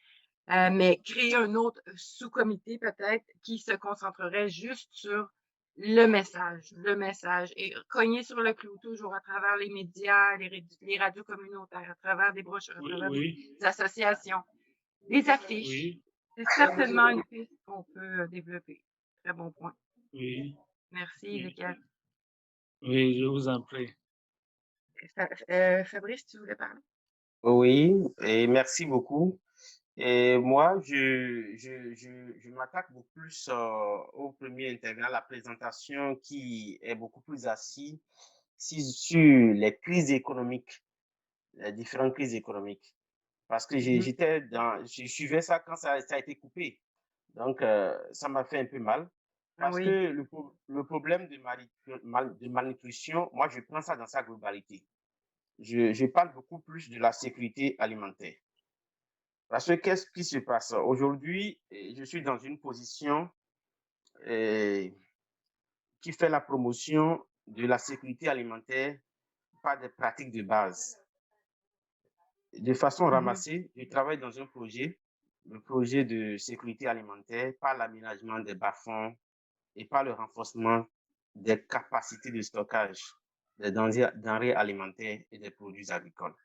Mais créer un autre sous-comité peut-être qui se concentrerait juste sur le message et cogner sur le clou toujours à travers les médias, les radios communautaires, à travers des brochures, à travers des associations, des affiches. Oui, C'est certainement une piste qu'on peut développer. Très bon point. oui, Merci, Ézéchiel. oui, je vous en prie. Fabrice, tu voulais parler? Oui, et merci beaucoup. Et moi, je m'attaque beaucoup plus au premier intégrant, la présentation qui est beaucoup plus assise sur les crises économiques, les différentes crises économiques. Parce que je suivais ça quand ça a été coupé. Donc, ça m'a fait un peu mal. Parce que le problème de malnutrition, moi, je prends ça dans sa globalité. Je parle beaucoup plus de la sécurité alimentaire. Parce que qu'est-ce qui se passe? Aujourd'hui, je suis dans une position qui fait la promotion de la sécurité alimentaire par des pratiques de base. De façon ramassée, je travaille dans un projet, le projet de sécurité alimentaire par l'aménagement des bas-fonds et par le renforcement des capacités de stockage des denrées alimentaires et des produits agricoles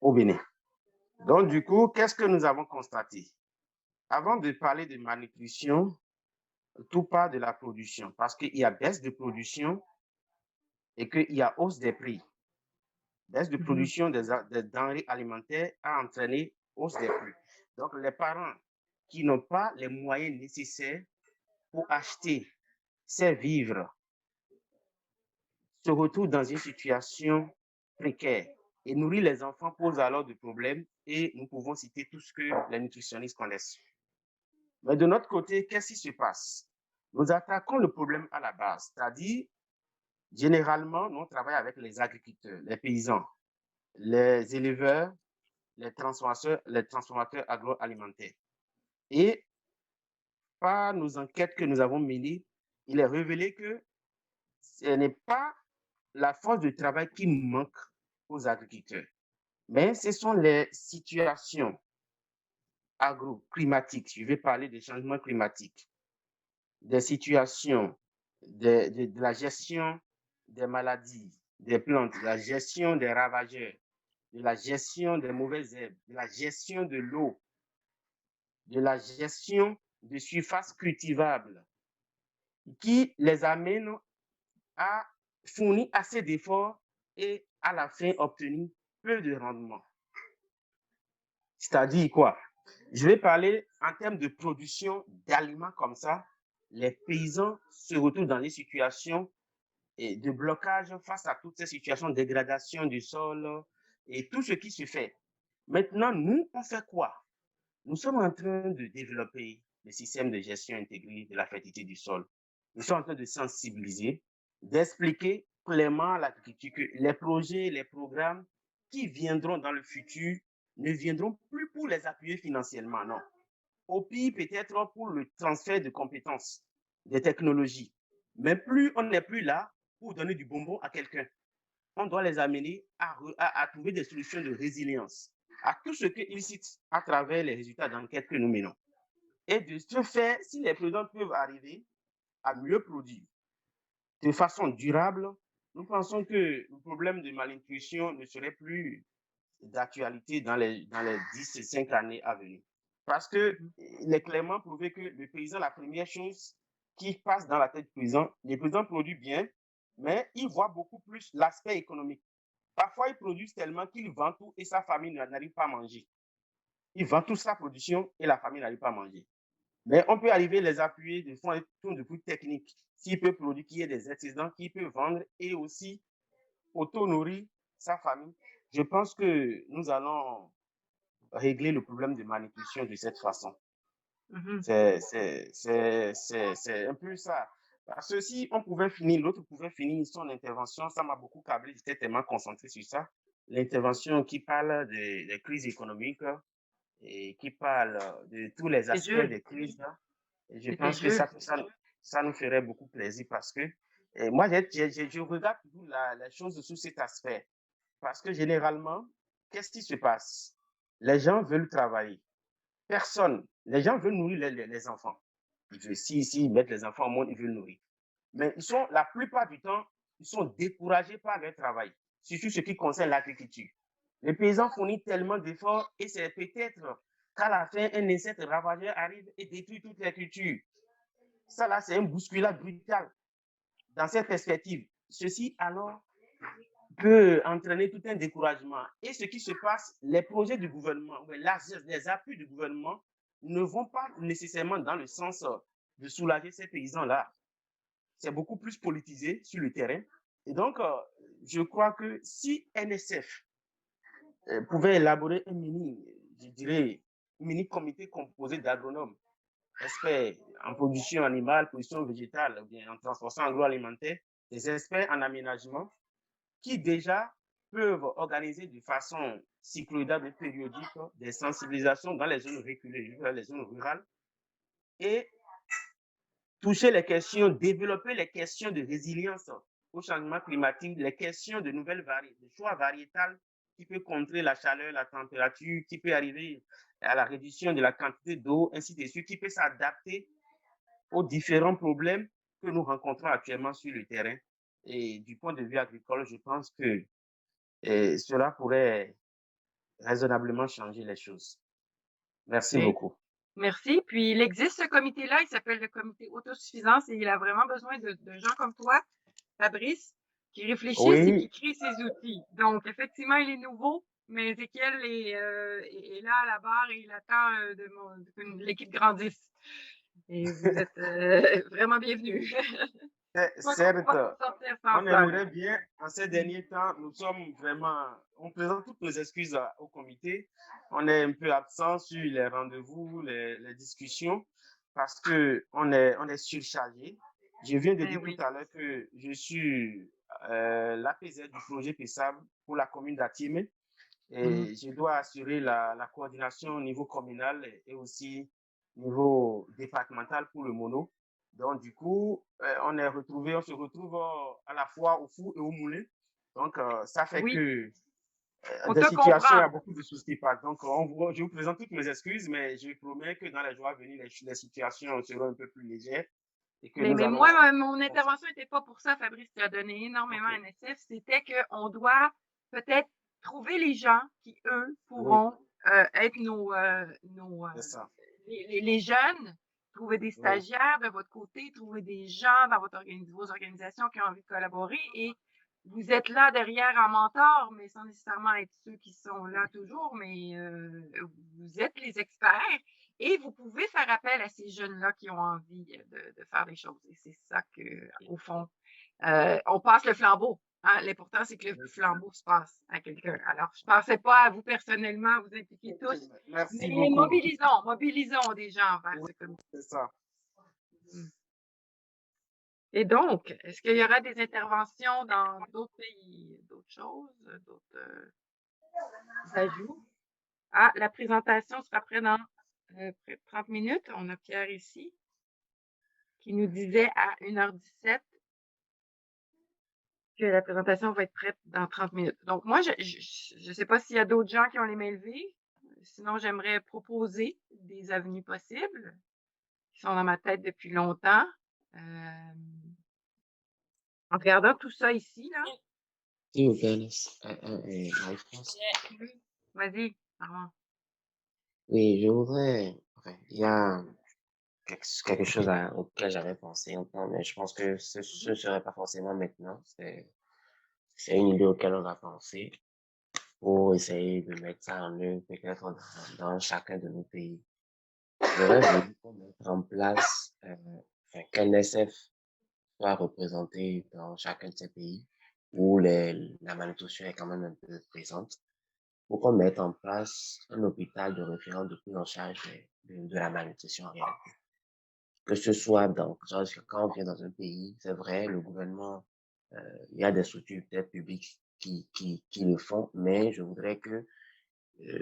au Bénin. Donc, du coup, qu'est-ce que nous avons constaté? Avant de parler de malnutrition, tout part de la production parce qu'il y a baisse de production et qu'il y a hausse des prix. Baisse de production des denrées alimentaires a entraîné hausse des prix. Donc, les parents qui n'ont pas les moyens nécessaires pour acheter ces vivres se retrouvent dans une situation précaire. Et nourrir les enfants pose alors des problèmes et nous pouvons citer tout ce que les nutritionnistes connaissent. Mais de notre côté, qu'est-ce qui se passe? Nous attaquons le problème à la base, c'est-à-dire, généralement, nous travaillons avec les agriculteurs, les paysans, les éleveurs, les transformateurs agroalimentaires. Et par nos enquêtes que nous avons menées, il est révélé que ce n'est pas la force de travail qui manque aux agriculteurs, mais ce sont les situations agroclimatiques. Je vais parler des changements climatiques, des situations de la gestion des maladies, des plantes, de la gestion des ravageurs, de la gestion des mauvaises herbes, de la gestion de l'eau, de la gestion de surfaces cultivables, qui les amène à fournir assez d'efforts et à la fin obtenir peu de rendement. C'est-à-dire quoi? Je vais parler en termes de production d'aliments comme ça. Les paysans se retrouvent dans des situations de blocage face à toutes ces situations de dégradation du sol et tout ce qui se fait. Maintenant, nous, on fait quoi? Nous sommes en train de développer le système de gestion intégrée de la fertilité du sol. Nous sommes en train de sensibiliser, d'expliquer clairement à l'agriculture que les projets, les programmes qui viendront dans le futur ne viendront plus pour les appuyer financièrement, non. Au pire, peut-être pour le transfert de compétences, des technologies. Mais on n'est plus là pour donner du bonbon à quelqu'un. On doit les amener à trouver des solutions de résilience à tout ce qu'ils citent à travers les résultats d'enquête que nous menons. Et de ce fait, si les présidents peuvent arriver à mieux produire de façon durable, nous pensons que le problème de malnutrition ne serait plus d'actualité dans les 10-5 années à venir. Parce qu'il est clairement prouvé que le paysan, la première chose qui passe dans la tête du paysan, le paysan produit bien, mais il voit beaucoup plus l'aspect économique. Parfois, il produit tellement qu'il vend tout et sa famille n'arrive pas à manger. Il vend toute sa production et la famille n'arrive pas à manger. Mais on peut arriver à les appuyer de façon de plus technique. S'il peut produire, qu'il y ait des excédents, qu'il peut vendre et aussi auto-nourrir sa famille, je pense que nous allons régler le problème de malnutrition de cette façon. C'est un peu ça. Parce que si on pouvait finir, l'autre pouvait finir son intervention, ça m'a beaucoup câblé, j'étais tellement concentré sur ça. L'intervention qui parle des crises économiques et qui parle de tous les aspects des crises. Et je pense que ça nous ferait beaucoup plaisir parce que moi, je regarde toujours les choses sous cet aspect. Parce que généralement, qu'est-ce qui se passe? Les gens veulent travailler. Les gens veulent nourrir les enfants. S'ils mettent les enfants au monde, ils veulent nourrir. Mais la plupart du temps, ils sont découragés par leur travail, surtout ce qui concerne l'agriculture. Les paysans fournissent tellement d'efforts et c'est peut-être qu'à la fin, un insecte ravageur arrive et détruit toute la culture. Ça, là, c'est une bousculade brutale. Dans cette perspective, ceci, alors, peut entraîner tout un découragement. Et ce qui se passe, les projets du gouvernement, les appuis du gouvernement ne vont pas nécessairement dans le sens de soulager ces paysans-là. C'est beaucoup plus politisé sur le terrain. Et donc, je crois que si NSF pouvait élaborer un mini comité composé d'agronomes, experts en production animale, production végétale, ou bien en transformation agroalimentaire, des experts en aménagement, qui déjà peuvent organiser de façon cycloïdale et périodique des sensibilisations dans les zones reculées, dans les zones rurales, et toucher les questions, développer les questions de résilience au changement climatique, les questions de nouvelles variétés, de choix variétales qui peut contrer la chaleur, la température, qui peut arriver à la réduction de la quantité d'eau, ainsi de suite, qui peut s'adapter aux différents problèmes que nous rencontrons actuellement sur le terrain. Et du point de vue agricole, je pense que cela pourrait raisonnablement changer les choses. Merci beaucoup. Merci. Puis, il existe ce comité-là, il s'appelle le comité autosuffisance et il a vraiment besoin de gens comme toi, Fabrice, qui réfléchissent et qui créent ces outils. Donc, effectivement, il est nouveau, mais Ézéchiel est là à la barre et il attend que l'équipe grandisse. Et vous êtes vraiment bienvenus. Certes, on aimerait bien, en ces derniers temps, on présente toutes nos excuses au comité. On est un peu absent sur les rendez-vous, les discussions, parce qu'on est surchargé. Je viens de dire tout à l'heure que je suis l'APZ du projet PESAB pour la commune d'Atimé et je dois assurer la coordination au niveau communal et aussi au niveau départemental pour le mono. Donc, du coup, on se retrouve à la fois au four et au moulin. Donc, ça fait que des situations, il y a beaucoup de soucis. Donc, je vous présente toutes mes excuses, mais je promets que dans les jours à venir, les situations seront un peu plus légères. Mais moi, mon intervention n'était pas pour ça, Fabrice. Tu as donné énormément à NSF. C'était qu'on doit peut-être trouver les gens qui, eux, pourront être les jeunes. Trouver des stagiaires de votre côté, trouver des gens dans vos organisations qui ont envie de collaborer et vous êtes là derrière en mentor, mais sans nécessairement être ceux qui sont là toujours, mais vous êtes les experts et vous pouvez faire appel à ces jeunes-là qui ont envie de faire des choses. Et c'est ça qu'au fond, on passe le flambeau. Hein? L'important, c'est que le flambeau se passe à quelqu'un. Alors, je ne pensais pas à vous personnellement, vous impliquer tous. Merci mais beaucoup. mobilisons des gens vers ce comité. C'est ça. Et donc, est-ce qu'il y aura des interventions dans d'autres pays, d'autres choses, d'autres ajouts? Ah, la présentation sera prête dans près de 30 minutes. On a Pierre ici qui nous disait à 1h17 que la présentation va être prête dans 30 minutes. Donc, moi, je ne sais pas s'il y a d'autres gens qui ont les mains levées. Sinon, j'aimerais proposer des avenues possibles qui sont dans ma tête depuis longtemps. En regardant tout ça ici, là. S'il vous plaît, Vas-y, Armand. Oui, je voudrais. Enfin, il y a quelque chose auquel j'avais pensé longtemps, mais je pense que ce ne serait pas forcément maintenant. C'est une idée auquel on va penser pour essayer de mettre ça en œuvre peut-être dans chacun de nos pays. J'aurais voulu qu'on mette mettre en place, qu'un SF soit représenté dans chacun de ces pays où la malnutrition est quand même un peu présente, pour qu'on mette en place un hôpital de référence de prise en charge de la malnutrition en réalité. Que ce soit parce que quand on vient dans un pays, c'est vrai, le gouvernement, il y a des structures peut-être publiques qui le font, mais je voudrais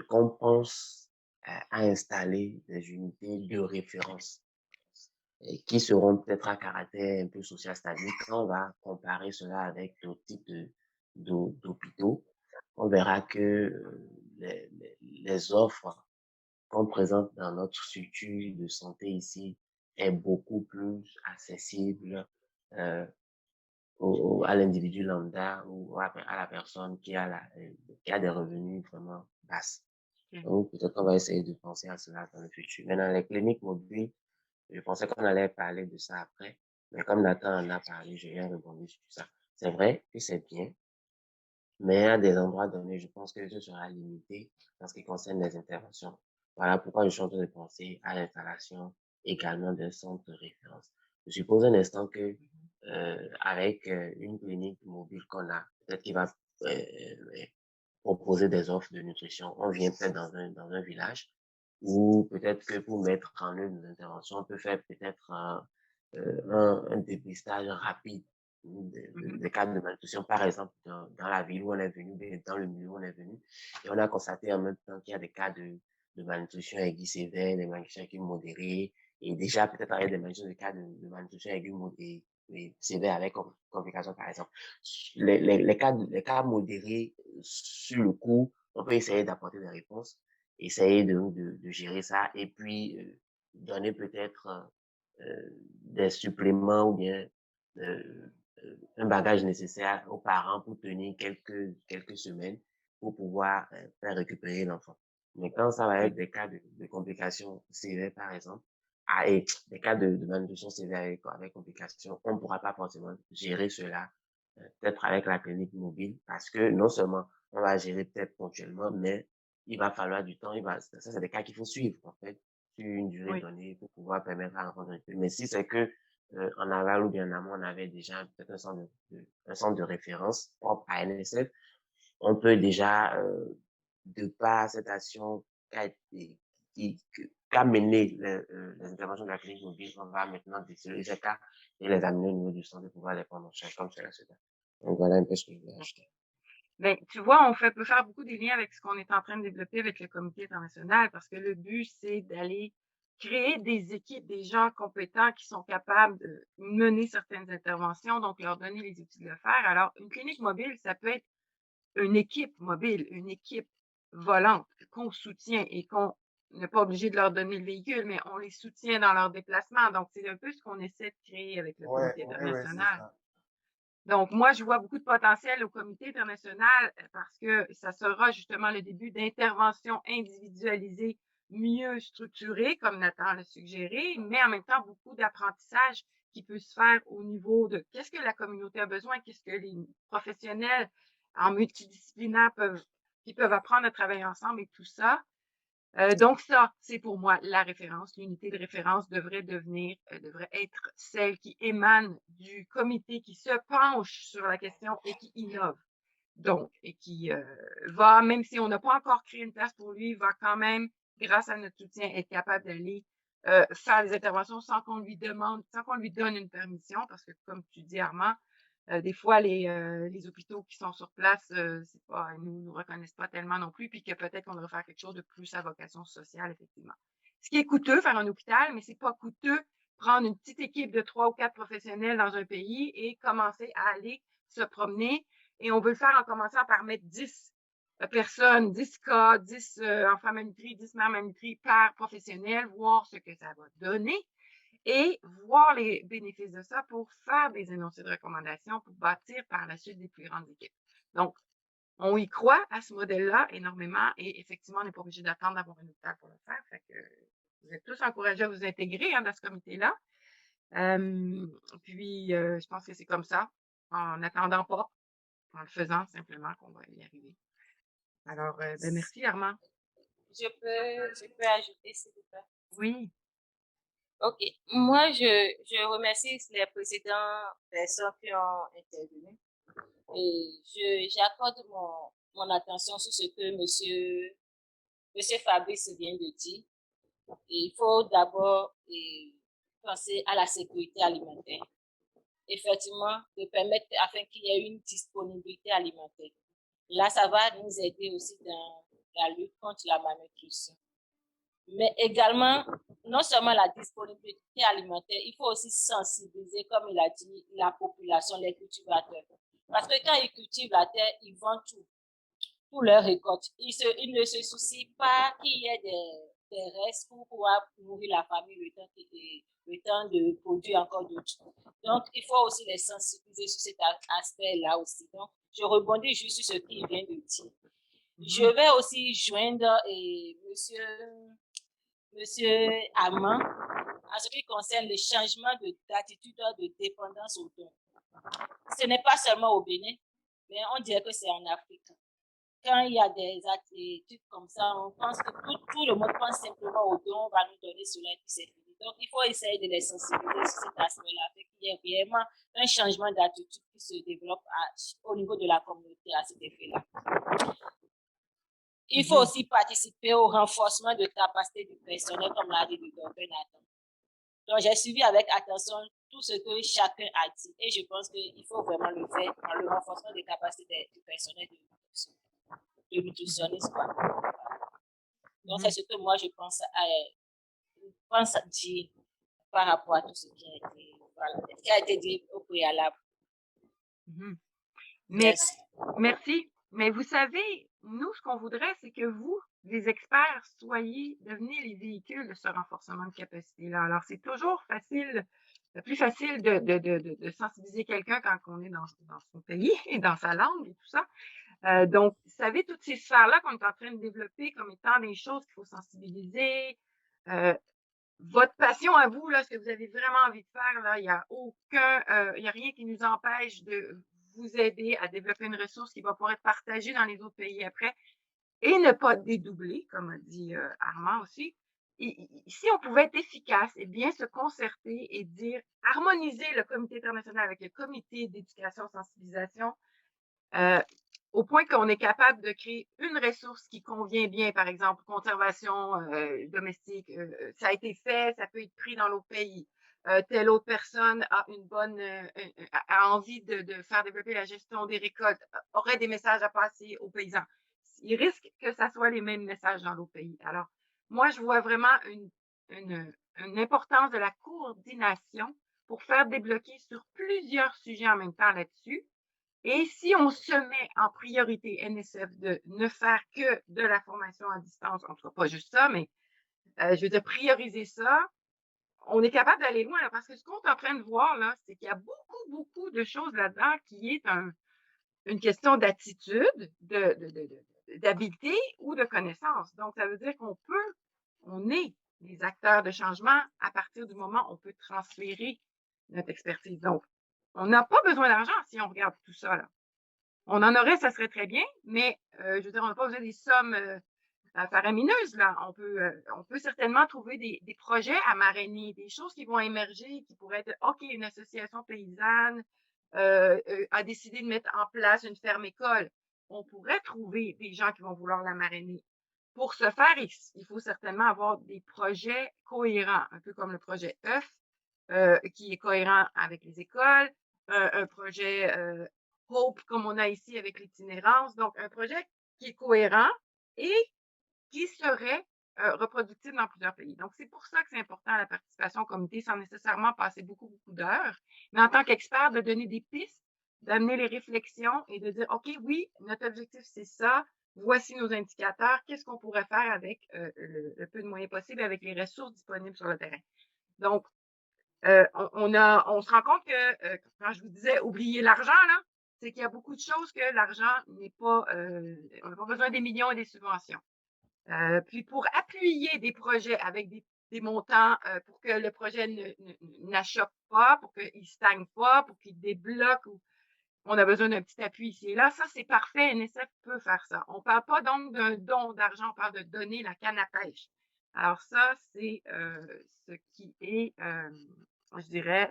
qu'on pense à installer des unités de référence et qui seront peut-être à caractère un peu social, c'est-à-dire quand on va comparer cela avec d'autres types d'hôpitaux, on verra que les offres qu'on présente dans notre structure de santé ici est beaucoup plus accessible euh, à l'individu lambda ou à la personne qui a des revenus vraiment basses. Donc, peut-être qu'on va essayer de penser à cela dans le futur. Maintenant, les cliniques mobiles, je pensais qu'on allait parler de ça après, mais comme Nathan en a parlé, je viens rebondir sur ça. C'est vrai que c'est bien, mais à des endroits donnés, je pense que ce sera limité en ce qui concerne les interventions. Voilà pourquoi je suis en train de penser à l'installation également d'un centre de référence. Je suppose un instant que avec une clinique mobile qu'on a, peut-être qu'il va proposer des offres de nutrition. On vient peut-être dans un village ou peut-être que pour mettre en œuvre nos interventions, on peut faire peut-être un dépistage rapide des cas de malnutrition, par exemple, dans la ville où on est venu, dans le milieu où on est venu, et on a constaté en même temps qu'il y a des cas de malnutrition aiguë sévère, des malnutrition aiguë modérée, et déjà peut-être avec des cas de malnutrition aiguë modérée, sévère avec complications, par exemple. Les cas modérés, sur le coup, on peut essayer d'apporter des réponses, essayer de gérer ça, et puis donner peut-être des suppléments ou bien un bagage nécessaire aux parents pour tenir quelques semaines pour pouvoir faire récupérer l'enfant. Mais quand ça va être des cas de complications sévères, par exemple, et des cas de malnutrition sévère avec complications, on ne pourra pas forcément gérer cela peut-être avec la clinique mobile parce que non seulement on va gérer peut-être ponctuellement, mais il va falloir du temps. Ça, c'est des cas qu'il faut suivre, en fait, sur une durée donnée pour pouvoir permettre à l'enfant de récupérer. Mais si c'est que en aval ou bien en amont, on avait déjà peut-être un centre de référence propre à NSF, on peut déjà, de par cette action qu'a mené les interventions de la clinique mobile, on va maintenant déceler ces cas et les amener au niveau du centre de pouvoir les prendre en charge comme cela se fait. Donc voilà un peu ce que je voulais ajouter. Ben, tu vois, peut faire beaucoup des liens avec ce qu'on est en train de développer avec le comité international parce que le but, c'est d'aller créer des équipes, des gens compétents qui sont capables de mener certaines interventions, donc leur donner les outils de le faire. Alors, une clinique mobile, ça peut être une équipe mobile, une équipe volante qu'on soutient et qu'on n'est pas obligé de leur donner le véhicule, mais on les soutient dans leurs déplacements. Donc, c'est un peu ce qu'on essaie de créer avec le comité international. Donc, moi, je vois beaucoup de potentiel au comité international parce que ça sera justement le début d'interventions individualisées, mieux structurées, comme Nathan l'a suggéré, mais en même temps, beaucoup d'apprentissage qui peut se faire au niveau de qu'est-ce que la communauté a besoin, qu'est-ce que les professionnels en multidisciplinaire peuvent apprendre à travailler ensemble et tout ça. Donc ça, c'est pour moi la référence. L'unité de référence devrait être celle qui émane du comité qui se penche sur la question et qui innove. Donc, et qui va, même si on n'a pas encore créé une place pour lui, va quand même, grâce à notre soutien, être capable d'aller faire des interventions sans qu'on lui donne une permission, parce que comme tu dis, Armand, des fois, les hôpitaux qui sont sur place, nous reconnaissent pas tellement non plus, puis que peut-être qu'on devrait faire quelque chose de plus à vocation sociale, effectivement. Ce qui est coûteux, faire un hôpital, mais c'est pas coûteux prendre une petite équipe de 3 ou 4 professionnels dans un pays et commencer à aller se promener. Et on veut le faire en commençant par mettre 10 personnes, 10 cas, 10 enfants malnutris, 10 mères malnutries par professionnel, voir ce que ça va donner et voir les bénéfices de ça pour faire des énoncés de recommandations pour bâtir par la suite des plus grandes équipes. Donc, on y croit à ce modèle-là énormément et effectivement, on n'est pas obligé d'attendre d'avoir un hôpital pour le faire. Fait que vous êtes tous encouragés à vous intégrer dans ce comité-là. Puis, je pense que c'est comme ça, en n'attendant pas, en le faisant simplement qu'on va y arriver. Alors, merci Armand. Je peux ajouter, s'il vous plaît. Oui. Ok, moi je remercie les précédentes personnes qui ont intervenu et j'accorde mon attention sur ce que monsieur Fabrice vient de dire. Et il faut d'abord penser à la sécurité alimentaire. Effectivement, de permettre afin qu'il y ait une disponibilité alimentaire. Là, ça va nous aider aussi dans la lutte contre la malnutrition. Mais également, non seulement la disponibilité alimentaire, il faut aussi sensibiliser, comme il a dit, la population, les cultivateurs. Parce que quand ils cultivent la terre, ils vendent tout leur récolte. Ils ne se soucient pas qu'il y ait des restes pour pouvoir nourrir la famille le temps de produire encore d'autres. Donc, il faut aussi les sensibiliser sur cet aspect-là aussi. Donc, je rebondis juste sur ce qu'il vient de dire. Je vais aussi joindre monsieur Armand en ce qui concerne le changement d'attitude de dépendance au don. Ce n'est pas seulement au Bénin, mais on dirait que c'est en Afrique. Quand il y a des attitudes comme ça, on pense que tout le monde pense simplement au don, on va nous donner cela et puis c'est fini. Donc, il faut essayer de les sensibiliser sur cet aspect-là, afin qu'il y ait vraiment un changement d'attitude qui se développe au niveau de la communauté à cet effet-là. Il faut aussi participer au renforcement de capacité du personnel, comme l'a dit le docteur Nathan. Donc, j'ai suivi avec attention tout ce que chacun a dit et je pense qu'il faut vraiment le faire dans le renforcement des capacités du personnel de nutritionniste. Donc, c'est ce que moi, je pense dire par rapport à tout ce qui a été dit au préalable. Merci. Mais vous savez, nous, ce qu'on voudrait, c'est que vous, les experts, devenez les véhicules de ce renforcement de capacité-là. Alors, c'est toujours plus facile de sensibiliser quelqu'un quand on est dans son pays et dans sa langue et tout ça. Donc, vous savez, toutes ces sphères-là qu'on est en train de développer comme étant des choses qu'il faut sensibiliser, votre passion à vous, là, ce que vous avez vraiment envie de faire, là, il n'y a rien qui nous empêche de vous aider à développer une ressource qui va pouvoir être partagée dans les autres pays après et ne pas dédoubler, comme a dit Armand aussi. Si on pouvait être efficace et bien se concerter et harmoniser le comité international avec le comité d'éducation sensibilisation, au point qu'on est capable de créer une ressource qui convient bien, par exemple, conservation domestique, ça a été fait, ça peut être pris dans l'autre pays. Telle autre personne a a envie de faire développer la gestion des récoltes, aurait des messages à passer aux paysans. Il risque que ça soit les mêmes messages dans l'autre pays. Alors, moi, je vois vraiment une importance de la coordination pour faire débloquer sur plusieurs sujets en même temps là-dessus. Et si on se met en priorité NSF de ne faire que de la formation à distance, en tout cas pas juste ça, mais je veux dire prioriser ça, on est capable d'aller loin, là, parce que ce qu'on est en train de voir, là, c'est qu'il y a beaucoup, beaucoup de choses là-dedans qui est une question d'attitude, d'habileté ou de connaissance. Donc, ça veut dire on est des acteurs de changement à partir du moment où on peut transférer notre expertise. Donc, on n'a pas besoin d'argent si on regarde tout ça, là. On en aurait, ça serait très bien, mais je veux dire, on n'a pas besoin des sommes faramineuses, là. On peut certainement trouver des projets à marrainer, des choses qui vont émerger, qui pourraient être, OK, une association paysanne a décidé de mettre en place une ferme-école. On pourrait trouver des gens qui vont vouloir la marrainer. Pour ce faire, il faut certainement avoir des projets cohérents, un peu comme le projet œuf, qui est cohérent avec les écoles, un projet Hope, comme on a ici avec l'itinérance. Donc, un projet qui est cohérent et qui serait reproductible dans plusieurs pays. Donc, c'est pour ça que c'est important la participation au comité, sans nécessairement passer beaucoup, beaucoup d'heures, mais en tant qu'expert, de donner des pistes, d'amener les réflexions et de dire, OK, oui, notre objectif, c'est ça. Voici nos indicateurs. Qu'est-ce qu'on pourrait faire avec le peu de moyens possibles, avec les ressources disponibles sur le terrain? Donc, on se rend compte que, quand je vous disais oublier l'argent, là, c'est qu'il y a beaucoup de choses que l'argent n'est pas, on n'a pas besoin des millions et des subventions. Puis pour appuyer des projets avec des montants pour que le projet n'achoppe pas, pour qu'il ne stagne pas, pour qu'il débloque, on a besoin d'un petit appui ici et là. Ça, c'est parfait. NSF peut faire ça. On ne parle pas donc d'un don d'argent, on parle de donner la canne à pêche. Alors ça, c'est ce qui est, je dirais,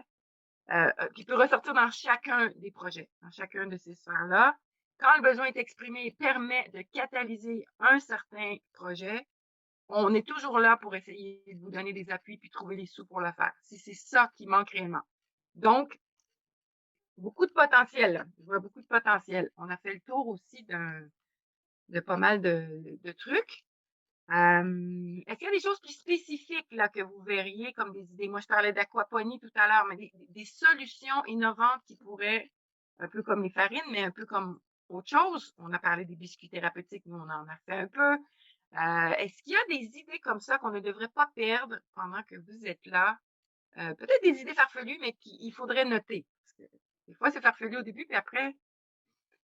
qui peut ressortir dans chacun des projets, dans chacun de ces sphères-là. Quand le besoin est exprimé et permet de catalyser un certain projet, on est toujours là pour essayer de vous donner des appuis puis trouver les sous pour le faire, si c'est ça qui manque réellement. Donc, beaucoup de potentiel, là. Je vois beaucoup de potentiel. On a fait le tour aussi de pas mal de trucs. Est-ce qu'il y a des choses plus spécifiques là, que vous verriez comme des idées? Moi, je parlais d'aquaponie tout à l'heure, mais des solutions innovantes qui pourraient, un peu comme les farines, mais un peu comme autre chose. On a parlé des biscuits thérapeutiques, nous, on en a fait un peu. Est-ce qu'il y a des idées comme ça qu'on ne devrait pas perdre pendant que vous êtes là? Peut-être des idées farfelues, mais qu'il faudrait noter. Parce que des fois, c'est farfelu au début, puis après,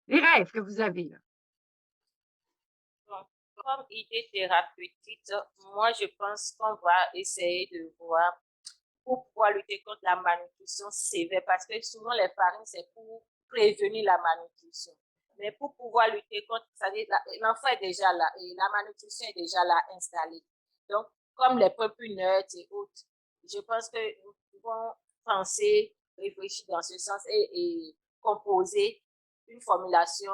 les rêves que vous avez là. Bon, comme idée thérapeutique, moi, je pense qu'on va essayer de voir pour pouvoir lutter contre la malnutrition sévère, parce que souvent les farines, c'est pour prévenir la malnutrition. Mais pour pouvoir lutter contre, l'enfant est déjà là et la malnutrition est déjà là installée. Donc, comme les peuples neutres et autres, je pense que nous pouvons penser, réfléchir dans ce sens et composer une formulation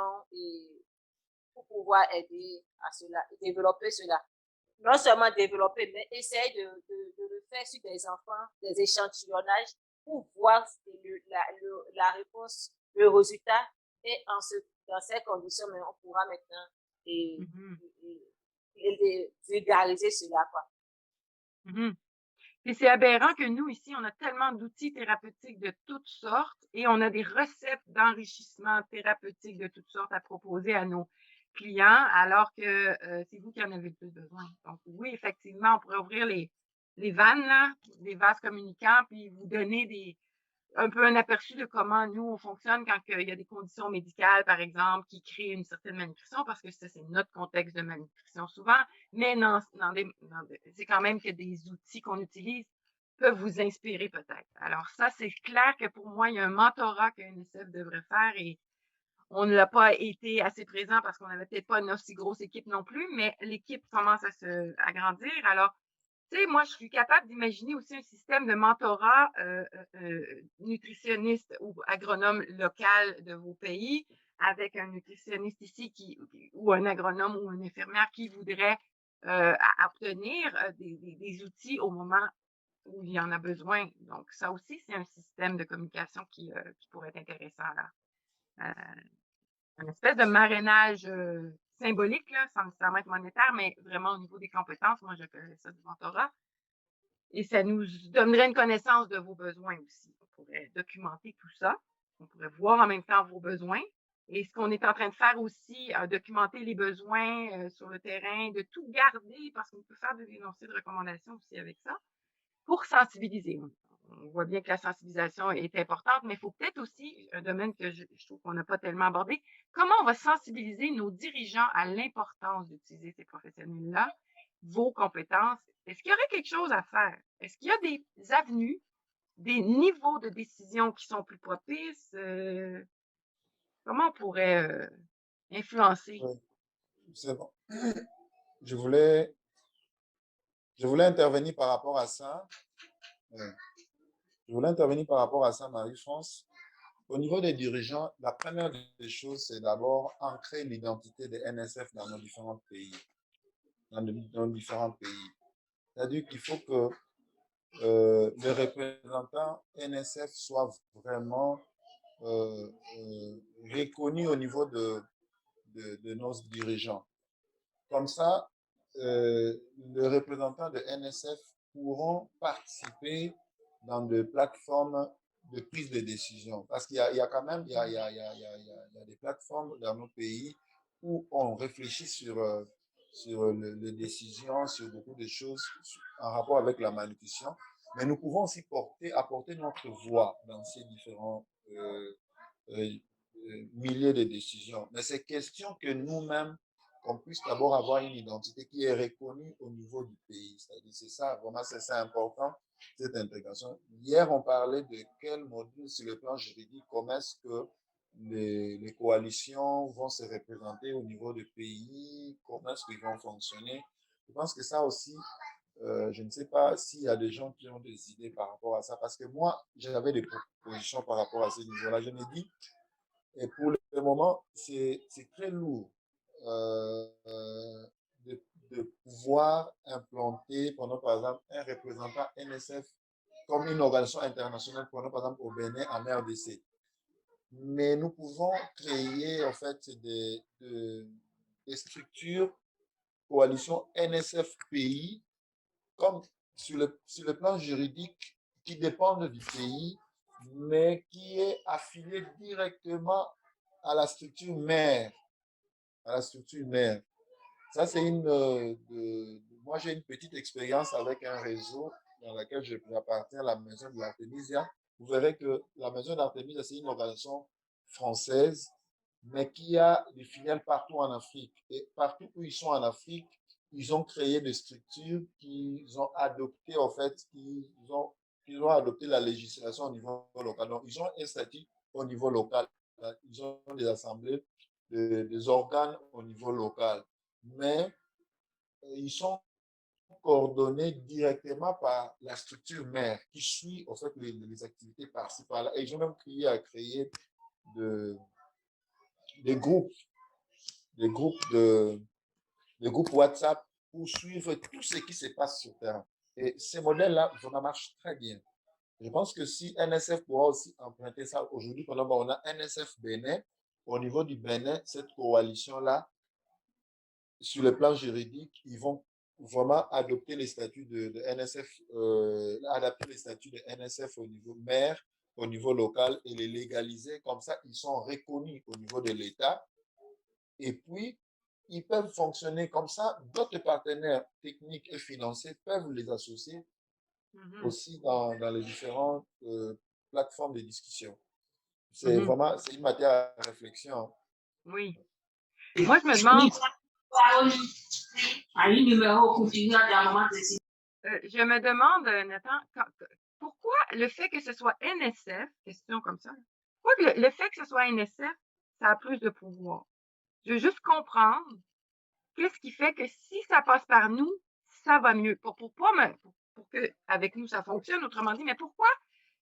pour pouvoir aider à cela, développer cela. Non seulement développer, mais essayer de le faire sur des enfants, des échantillonnages pour voir la réponse, le résultat. Et dans ces conditions, mais on pourra maintenant vulgariser cela, quoi. Et c'est aberrant que nous, ici, on a tellement d'outils thérapeutiques de toutes sortes et on a des recettes d'enrichissement thérapeutique de toutes sortes à proposer à nos clients, alors que c'est vous qui en avez le plus besoin. Donc, oui, effectivement, on pourrait ouvrir les vannes, là, les vases communicants, puis vous donner un peu un aperçu de comment nous, on fonctionne quand il y a des conditions médicales, par exemple, qui créent une certaine malnutrition, parce que ça, c'est notre contexte de malnutrition souvent, mais c'est quand même que des outils qu'on utilise peuvent vous inspirer peut-être. Alors ça, c'est clair que pour moi, il y a un mentorat que NSF devrait faire et on ne l'a pas été assez présent parce qu'on n'avait peut-être pas une aussi grosse équipe non plus, mais l'équipe commence à grandir. Alors, tu sais, moi, je suis capable d'imaginer aussi un système de mentorat nutritionniste ou agronome local de vos pays avec un nutritionniste ici ou un agronome ou une infirmière qui voudrait obtenir des outils au moment où il y en a besoin. Donc, ça aussi, c'est un système de communication qui pourrait être intéressant là. Une espèce de marrainage symbolique, là, sans nécessairement être monétaire, mais vraiment au niveau des compétences. Moi, j'appellerais ça du mentorat. Et ça nous donnerait une connaissance de vos besoins aussi. On pourrait documenter tout ça. On pourrait voir en même temps vos besoins. Et ce qu'on est en train de faire aussi, documenter les besoins sur le terrain, de tout garder, parce qu'on peut faire des énoncés de recommandations aussi avec ça, pour sensibiliser. On voit bien que la sensibilisation est importante, mais il faut peut-être aussi, un domaine que je trouve qu'on n'a pas tellement abordé, comment on va sensibiliser nos dirigeants à l'importance d'utiliser ces professionnels-là, vos compétences. Est-ce qu'il y aurait quelque chose à faire? Est-ce qu'il y a des avenues, des niveaux de décision qui sont plus propices? Comment on pourrait influencer? Oui, c'est bon. Je voulais intervenir par rapport à ça. Je voulais intervenir par rapport à ça, Marie-France. Au niveau des dirigeants, la première des choses, c'est d'abord ancrer l'identité des NSF dans nos différents pays. C'est-à-dire qu'il faut que le représentant NSF soit vraiment reconnu au niveau de nos dirigeants. Comme ça, les représentants de NSF pourront participer dans des plateformes de prise de décision. Parce qu'il y a quand même il y a des plateformes dans nos pays où on réfléchit sur les décisions, sur beaucoup de choses en rapport avec la malnutrition. Mais nous pouvons aussi apporter notre voix dans ces différents milliers de décisions. Mais c'est question que nous-mêmes, qu'on puisse d'abord avoir une identité qui est reconnue au niveau du pays. C'est-à-dire, c'est ça, vraiment, c'est important, cette intégration. Hier, on parlait de quel module sur le plan juridique, comment est-ce que les coalitions vont se représenter au niveau du pays, comment est-ce qu'ils vont fonctionner. Je pense que ça aussi, Je ne sais pas s'il y a des gens qui ont des idées par rapport à ça, parce que moi, j'avais des propositions par rapport à ce niveau-là. Je me dis, et pour le moment, c'est très lourd de, de pouvoir implanter, pendant par exemple, un représentant NSF comme une organisation internationale, pendant par exemple au Bénin, en RDC. Mais nous pouvons créer en fait des structures, coalition NSF pays, comme sur le plan juridique, qui dépendent du pays, mais qui est affilié directement à la structure mère. À la structure mère. Ça, c'est moi, j'ai une petite expérience avec un réseau dans lequel j'appartiens à la Maison de l'Artémisia. Vous verrez que la Maison d'Artémisia, c'est une organisation française, mais qui a des filiales partout en Afrique. Et partout où ils sont en Afrique, ils ont créé des structures qu'ils ont adoptées, en fait, ils ont adopté la législation au niveau local. Donc, ils ont un statut au niveau local. Ils ont des assemblées, des organes au niveau local. Mais ils sont coordonnés directement par la structure mère qui suit en fait les activités par-ci par-là. Et ils ont même créé des groupes, des groupes WhatsApp pour suivre tout ce qui se passe sur terrain. Et ces modèles-là, ça marche très bien. Je pense que si NSF pourra aussi emprunter ça aujourd'hui, on a NSF Bénin. Au niveau du Bénin, cette coalition-là, sur le plan juridique, ils vont vraiment adopter les statuts de NSF, adapter les statuts de NSF au niveau maire, au niveau local et les légaliser. Comme ça, ils sont reconnus au niveau de l'État. Et puis, ils peuvent fonctionner comme ça. D'autres partenaires techniques et financiers peuvent les associer aussi dans les différentes plateformes de discussion. C'est vraiment, c'est une matière à réflexion. Oui. Moi, je me demande... je me demande, Nathan, pourquoi le fait que ce soit NSF, question comme ça, pourquoi le fait que ce soit NSF, ça a plus de pouvoir? Je veux juste comprendre qu'est-ce qui fait que si ça passe par nous, ça va mieux. Pour que avec nous ça fonctionne, autrement dit, mais pourquoi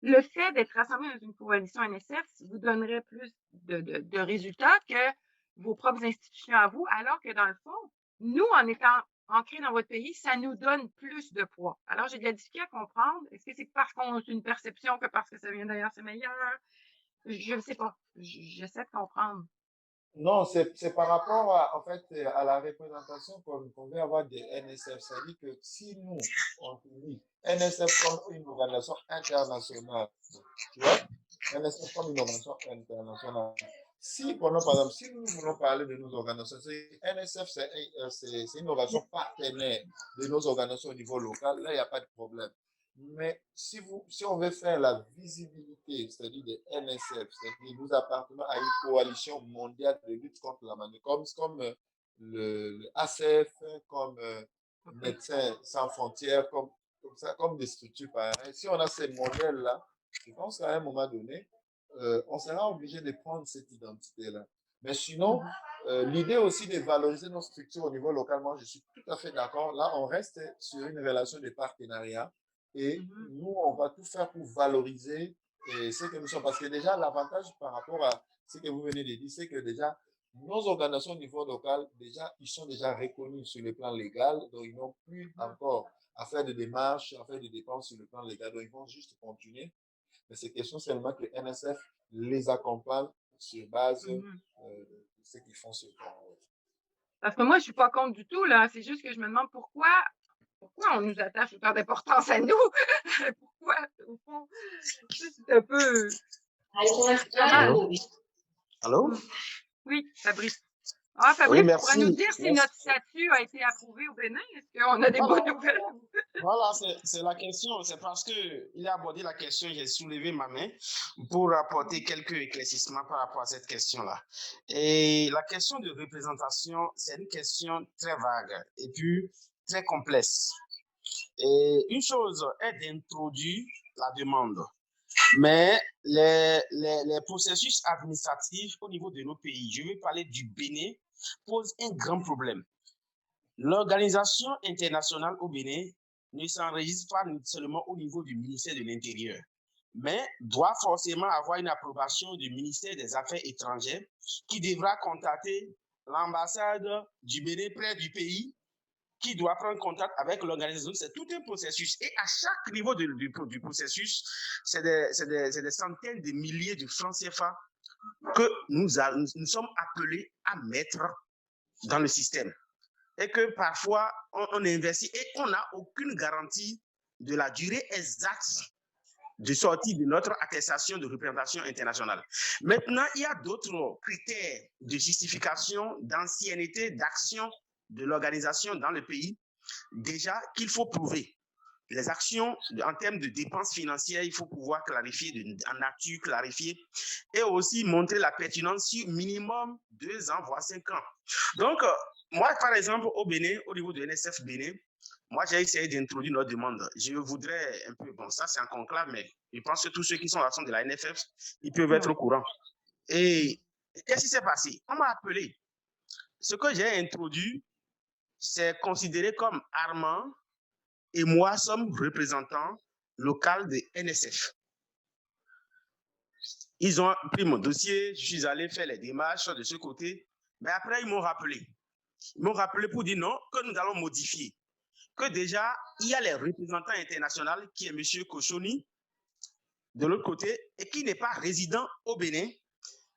le fait d'être rassemblé dans une coalition NSF vous donnerait plus de résultats que vos propres institutions à vous, alors que dans le fond, nous, en étant ancrés dans votre pays, ça nous donne plus de poids. Alors, j'ai de la difficulté à comprendre. Est-ce que c'est parce qu'on a une perception que parce que ça vient d'ailleurs, c'est meilleur? Je ne sais pas. J'essaie de comprendre. Non, c'est par rapport en fait, à la représentation qu'on veut avoir des NSF. C'est-à-dire que si nous, on dit NSF comme une organisation internationale, tu vois, NSF comme une organisation internationale. Si, par exemple, si nous voulons parler de nos organisations, NSF, c'est une organisation partenaire de nos organisations au niveau local, là, il n'y a pas de problème. Mais si on veut faire la visibilité, c'est-à-dire des NSF, c'est-à-dire nous appartenons à une coalition mondiale de lutte contre la maladie, comme le ACF, comme Médecins sans frontières, comme des structures pareilles. Si on a ces modèles-là, je pense qu'à un moment donné, on sera obligé de prendre cette identité-là. Mais sinon, l'idée aussi de valoriser nos structures au niveau local, moi, je suis tout à fait d'accord. Là, on reste sur une relation de partenariat. Et nous, on va tout faire pour valoriser ce que nous sommes. Parce que déjà, l'avantage par rapport à ce que vous venez de dire, c'est que déjà, nos organisations au niveau local, déjà, ils sont déjà reconnus sur le plan légal. Donc, ils n'ont plus encore à faire des démarches, à faire des dépenses sur le plan légal. Donc, ils vont juste continuer. Mais c'est question seulement que NSF les accompagne sur base de ce qu'ils font sur le plan. Parce que moi, je ne suis pas contre du tout, là. C'est juste que je me demande pourquoi on nous attache autant d'importance à nous? Pourquoi, au fond, c'est un peu... Allô? Oui, Fabrice. Ah, Fabrice, oui, tu pourrais nous dire si notre statut a été approuvé au Bénin? Est-ce qu'on a des bonnes nouvelles? Voilà, c'est la question. C'est parce qu'il a abordé la question, j'ai soulevé ma main pour apporter quelques éclaircissements par rapport à cette question-là. Et la question de représentation, c'est une question très vague et puis très complexe. Et une chose est d'introduire la demande, mais les processus administratifs au niveau de nos pays, je vais parler du Bénin, posent un grand problème. L'organisation internationale au Bénin ne s'enregistre pas seulement au niveau du ministère de l'Intérieur, mais doit forcément avoir une approbation du ministère des Affaires étrangères qui devra contacter l'ambassade du Bénin près du pays, qui doit prendre contact avec l'organisation. C'est tout un processus. Et à chaque niveau du processus, c'est des centaines de milliers de francs CFA que nous sommes appelés à mettre dans le système. Et que parfois, on investit et on n'a aucune garantie de la durée exacte de sortie de notre attestation de représentation internationale. Maintenant, il y a d'autres critères de justification, d'ancienneté, d'action de l'organisation dans le pays, déjà qu'il faut prouver. Les actions en termes de dépenses financières, il faut pouvoir clarifier, en nature clarifier, et aussi montrer la pertinence sur minimum 2 ans, voire 5 ans. Donc, moi, par exemple, au Bénin, au niveau de NSF Bénin, moi, j'ai essayé d'introduire notre demande. Je voudrais un peu, bon, ça c'est un conclave, mais je pense que tous ceux qui sont à la de la NFF, ils peuvent être au courant. Et qu'est-ce qui s'est passé? On m'a appelé. Ce que j'ai introduit, c'est considéré comme Armand et moi sommes représentants locaux de NSF. Ils ont pris mon dossier, je suis allé faire les démarches de ce côté, mais après ils m'ont rappelé. Ils m'ont rappelé pour dire non, que nous allons modifier. Que déjà, il y a les représentants internationaux qui est M. Kochoni, de l'autre côté, et qui n'est pas résident au Bénin.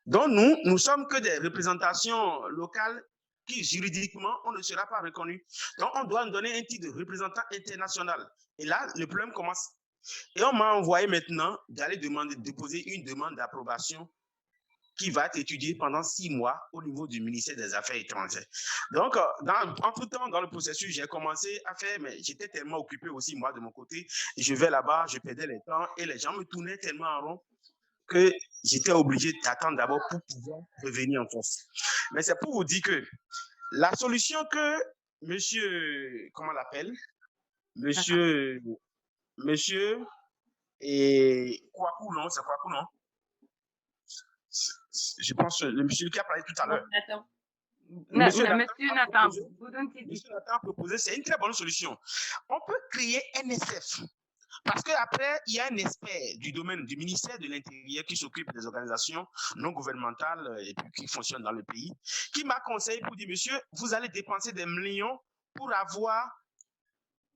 Donc nous sommes que des représentations locales qui, juridiquement, on ne sera pas reconnu. Donc, on doit nous donner un titre de représentant international. Et là, le problème commence. Et on m'a envoyé maintenant d'aller déposer une demande d'approbation qui va être étudiée pendant 6 mois au niveau du ministère des Affaires étrangères. Donc, entre-temps, dans le processus, j'ai commencé à faire, mais j'étais tellement occupé aussi, moi, de mon côté. Je vais là-bas, je perdais le temps et les gens me tournaient tellement en rond que j'étais obligé d'attendre d'abord pour pouvoir revenir en force. Mais c'est pour vous dire que la solution que monsieur, comment on l'appelle, monsieur et Kwaku, non, c'est Kwaku, non? Je pense le monsieur qui a parlé tout à l'heure. Monsieur Nathan a proposé, c'est une très bonne solution. On peut créer NSF. Parce qu'après, il y a un expert du domaine du ministère de l'Intérieur qui s'occupe des organisations non gouvernementales et puis qui fonctionnent dans le pays, qui m'a conseillé pour dire, monsieur, vous allez dépenser des millions pour avoir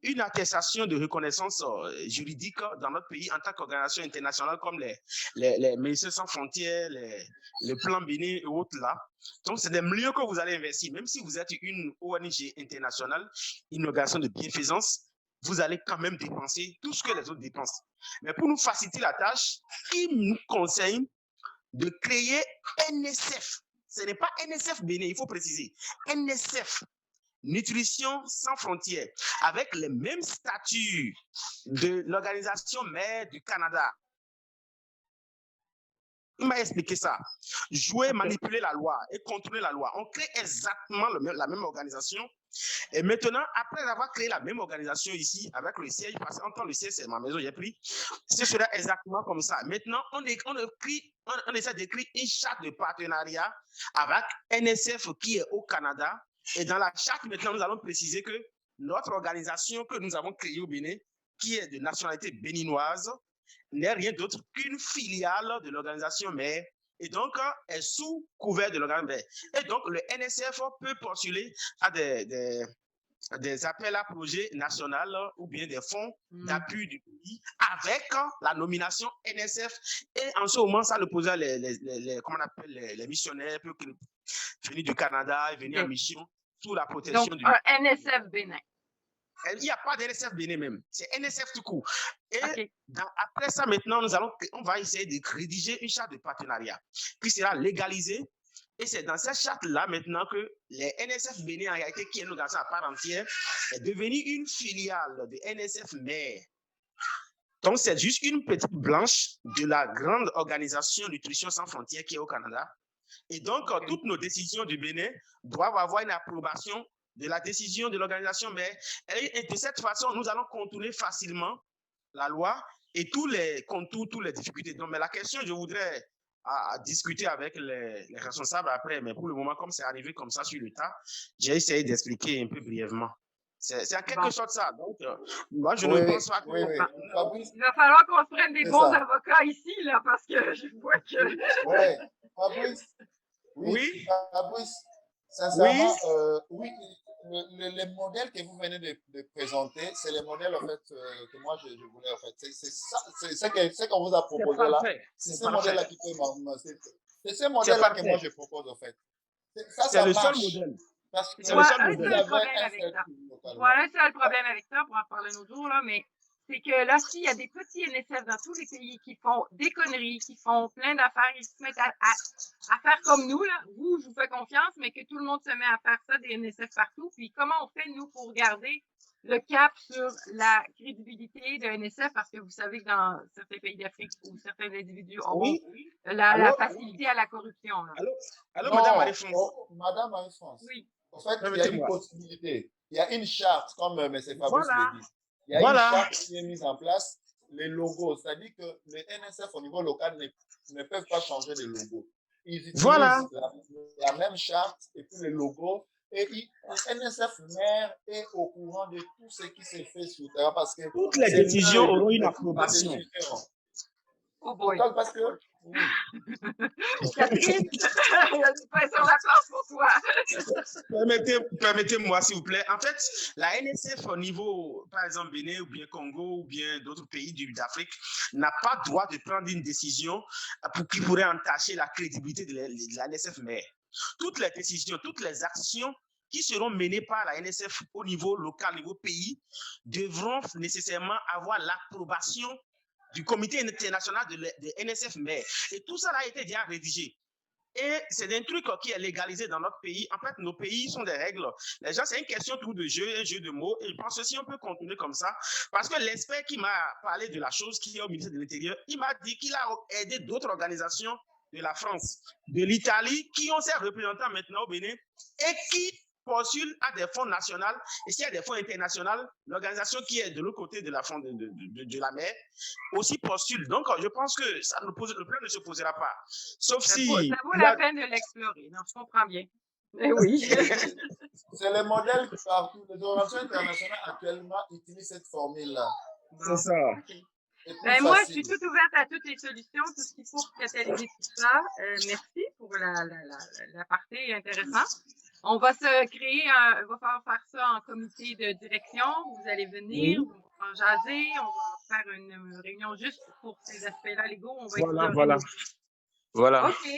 une attestation de reconnaissance juridique dans notre pays en tant qu'organisation internationale comme les Médecins sans frontières, le plan Bénin et autres là. Donc, c'est des millions que vous allez investir. Même si vous êtes une ONG internationale, une organisation de bienfaisance, vous allez quand même dépenser tout ce que les autres dépensent. Mais pour nous faciliter la tâche, il nous conseille de créer NSF. Ce n'est pas NSF Bénin, il faut préciser. NSF, Nutrition sans frontières, avec les mêmes statuts de l'organisation mère du Canada. Il m'a expliqué ça. Jouer, manipuler la loi et contrôler la loi. On crée exactement la même organisation. Et maintenant, après avoir créé la même organisation ici, avec le siège, parce qu'en temps le siège, c'est ma maison, j'ai pris, ce sera exactement comme ça. Maintenant, on essaie d'écrire une charte de partenariat avec NSF qui est au Canada. Et dans la charte, maintenant, nous allons préciser que notre organisation que nous avons créée au Bénin, qui est de nationalité béninoise, n'est rien d'autre qu'une filiale de l'organisation mère et donc est sous couvert de l'organisation mère. Et donc, le NSF peut postuler à des appels à projets nationaux ou bien des fonds d'appui du pays avec la nomination NSF. Et en ce moment, ça le posait comment on appelle, les missionnaires venus du Canada et venus en mission sous la protection donc, du... NSF Bénin. Il n'y a pas d'NSF Bénin même, c'est NSF tout court. Et après ça, maintenant, on va essayer de rédiger une charte de partenariat qui sera légalisée. Et c'est dans cette charte-là maintenant que les NSF Bénin, en réalité, qui est une organisation à part entière, est devenue une filiale de NSF mère. Donc, c'est juste une petite branche de la grande organisation Nutrition sans frontières qui est au Canada. Et donc, toutes nos décisions du Bénin doivent avoir une approbation de la décision de l'organisation, mais de cette façon, nous allons contourner facilement la loi et tous les contours, toutes les difficultés. Donc, mais la question, je voudrais discuter avec les responsables après, mais pour le moment, comme c'est arrivé comme ça sur le tas, j'ai essayé d'expliquer un peu brièvement. C'est en quelque Bon. sorte ça. Donc, moi, je ne Oui, pense pas que... oui, oui. Fabrice, Il va falloir qu'on se prenne des c'est bons ça. avocats ici, là, parce que je vois que... Ouais, Fabrice, oui, Oui, Fabrice, oui, sincèrement, oui, les modèles que vous venez de présenter, c'est les modèles en fait que moi je voulais en fait. C'est ça, c'est ce qu'on vous a c'est proposé là. parfait. C'est C'est ce modèle-là parfait. qui peut c'est ce C'est modèle-là que moi parfait. je propose en fait. Ça, C'est ça le seul marche modèle. parce que Je C'est le vois seul un vous modèle. seul avez problème un avec seul ça. prix Je localement. vois un seul problème avec ça, pour en parler un autre jour, là, mais c'est que là, s'il y a des petits NSF dans tous les pays qui font des conneries, qui font plein d'affaires, ils se mettent à faire comme nous, là. Vous, je vous fais confiance, mais que tout le monde se met à faire ça, des NSF partout. Puis comment on fait, nous, pour garder le cap sur la crédibilité de NSF? Parce que vous savez que dans certains pays d'Afrique où certains individus auront Oui. la Allô? facilité à la corruption, là. Allô, Madame Non, Marie-France. Madame Marie-France, Oui. en fait, il y a une Permettez-moi. possibilité. Il y a une charte, comme M. Fabrice Voilà. l'a dit. Il y a une Voilà. charte qui est mise en place, les logos. C'est-à-dire que les NSF au niveau local ne peuvent pas changer de logo. Ils utilisent Voilà. la même charte et puis les logos. Et le NSF maire est au courant de tout ce qui se fait sur le terrain parce que Toutes les c'est décisions eux auront une la approbation. décision. Oh boy. Donc, parce que, oui. Catherine, il y a du pain sur la planche pour toi. Permettez-moi, s'il vous plaît. En fait, la NSF au niveau, par exemple, Bénin ou bien Congo ou bien d'autres pays d'Afrique n'a pas droit de prendre une décision qui pourrait entacher la crédibilité de la NSF maire. Toutes les décisions, toutes les actions qui seront menées par la NSF au niveau local, au niveau pays, devront nécessairement avoir l'approbation du comité international de NSF maire. Et tout ça a été déjà rédigé. Et c'est un truc qui est légalisé dans notre pays. En fait, nos pays sont des règles. Les gens, c'est une question tout de jeu, un jeu de mots. Et je pense que si on peut continuer comme ça, parce que l'expert qui m'a parlé de la chose, qui est au ministère de l'Intérieur, il m'a dit qu'il a aidé d'autres organisations de la France, de l'Italie, qui ont ses représentants maintenant au Bénin et qui postulent à des fonds nationaux. Et s'il y a des fonds internationaux, l'organisation qui est de l'autre côté de la fond de la mer aussi postule. Donc, je pense que le problème ne se posera pas. Sauf si... Ça vaut la peine de l'explorer. Non, je comprends bien. Mais oui. C'est le modèle que partout. Les organisations internationales actuellement utilisent cette formule-là. C'est ça. Ben, moi, je suis toute ouverte à toutes les solutions, tout ce qu'il faut pour catalyser tout ça. Merci pour la partie intéressante. On va se créer, on va faire ça en comité de direction. Vous allez venir, Oui. on va en jaser, on va faire une réunion juste pour ces aspects-là légaux. On va Voilà. OK.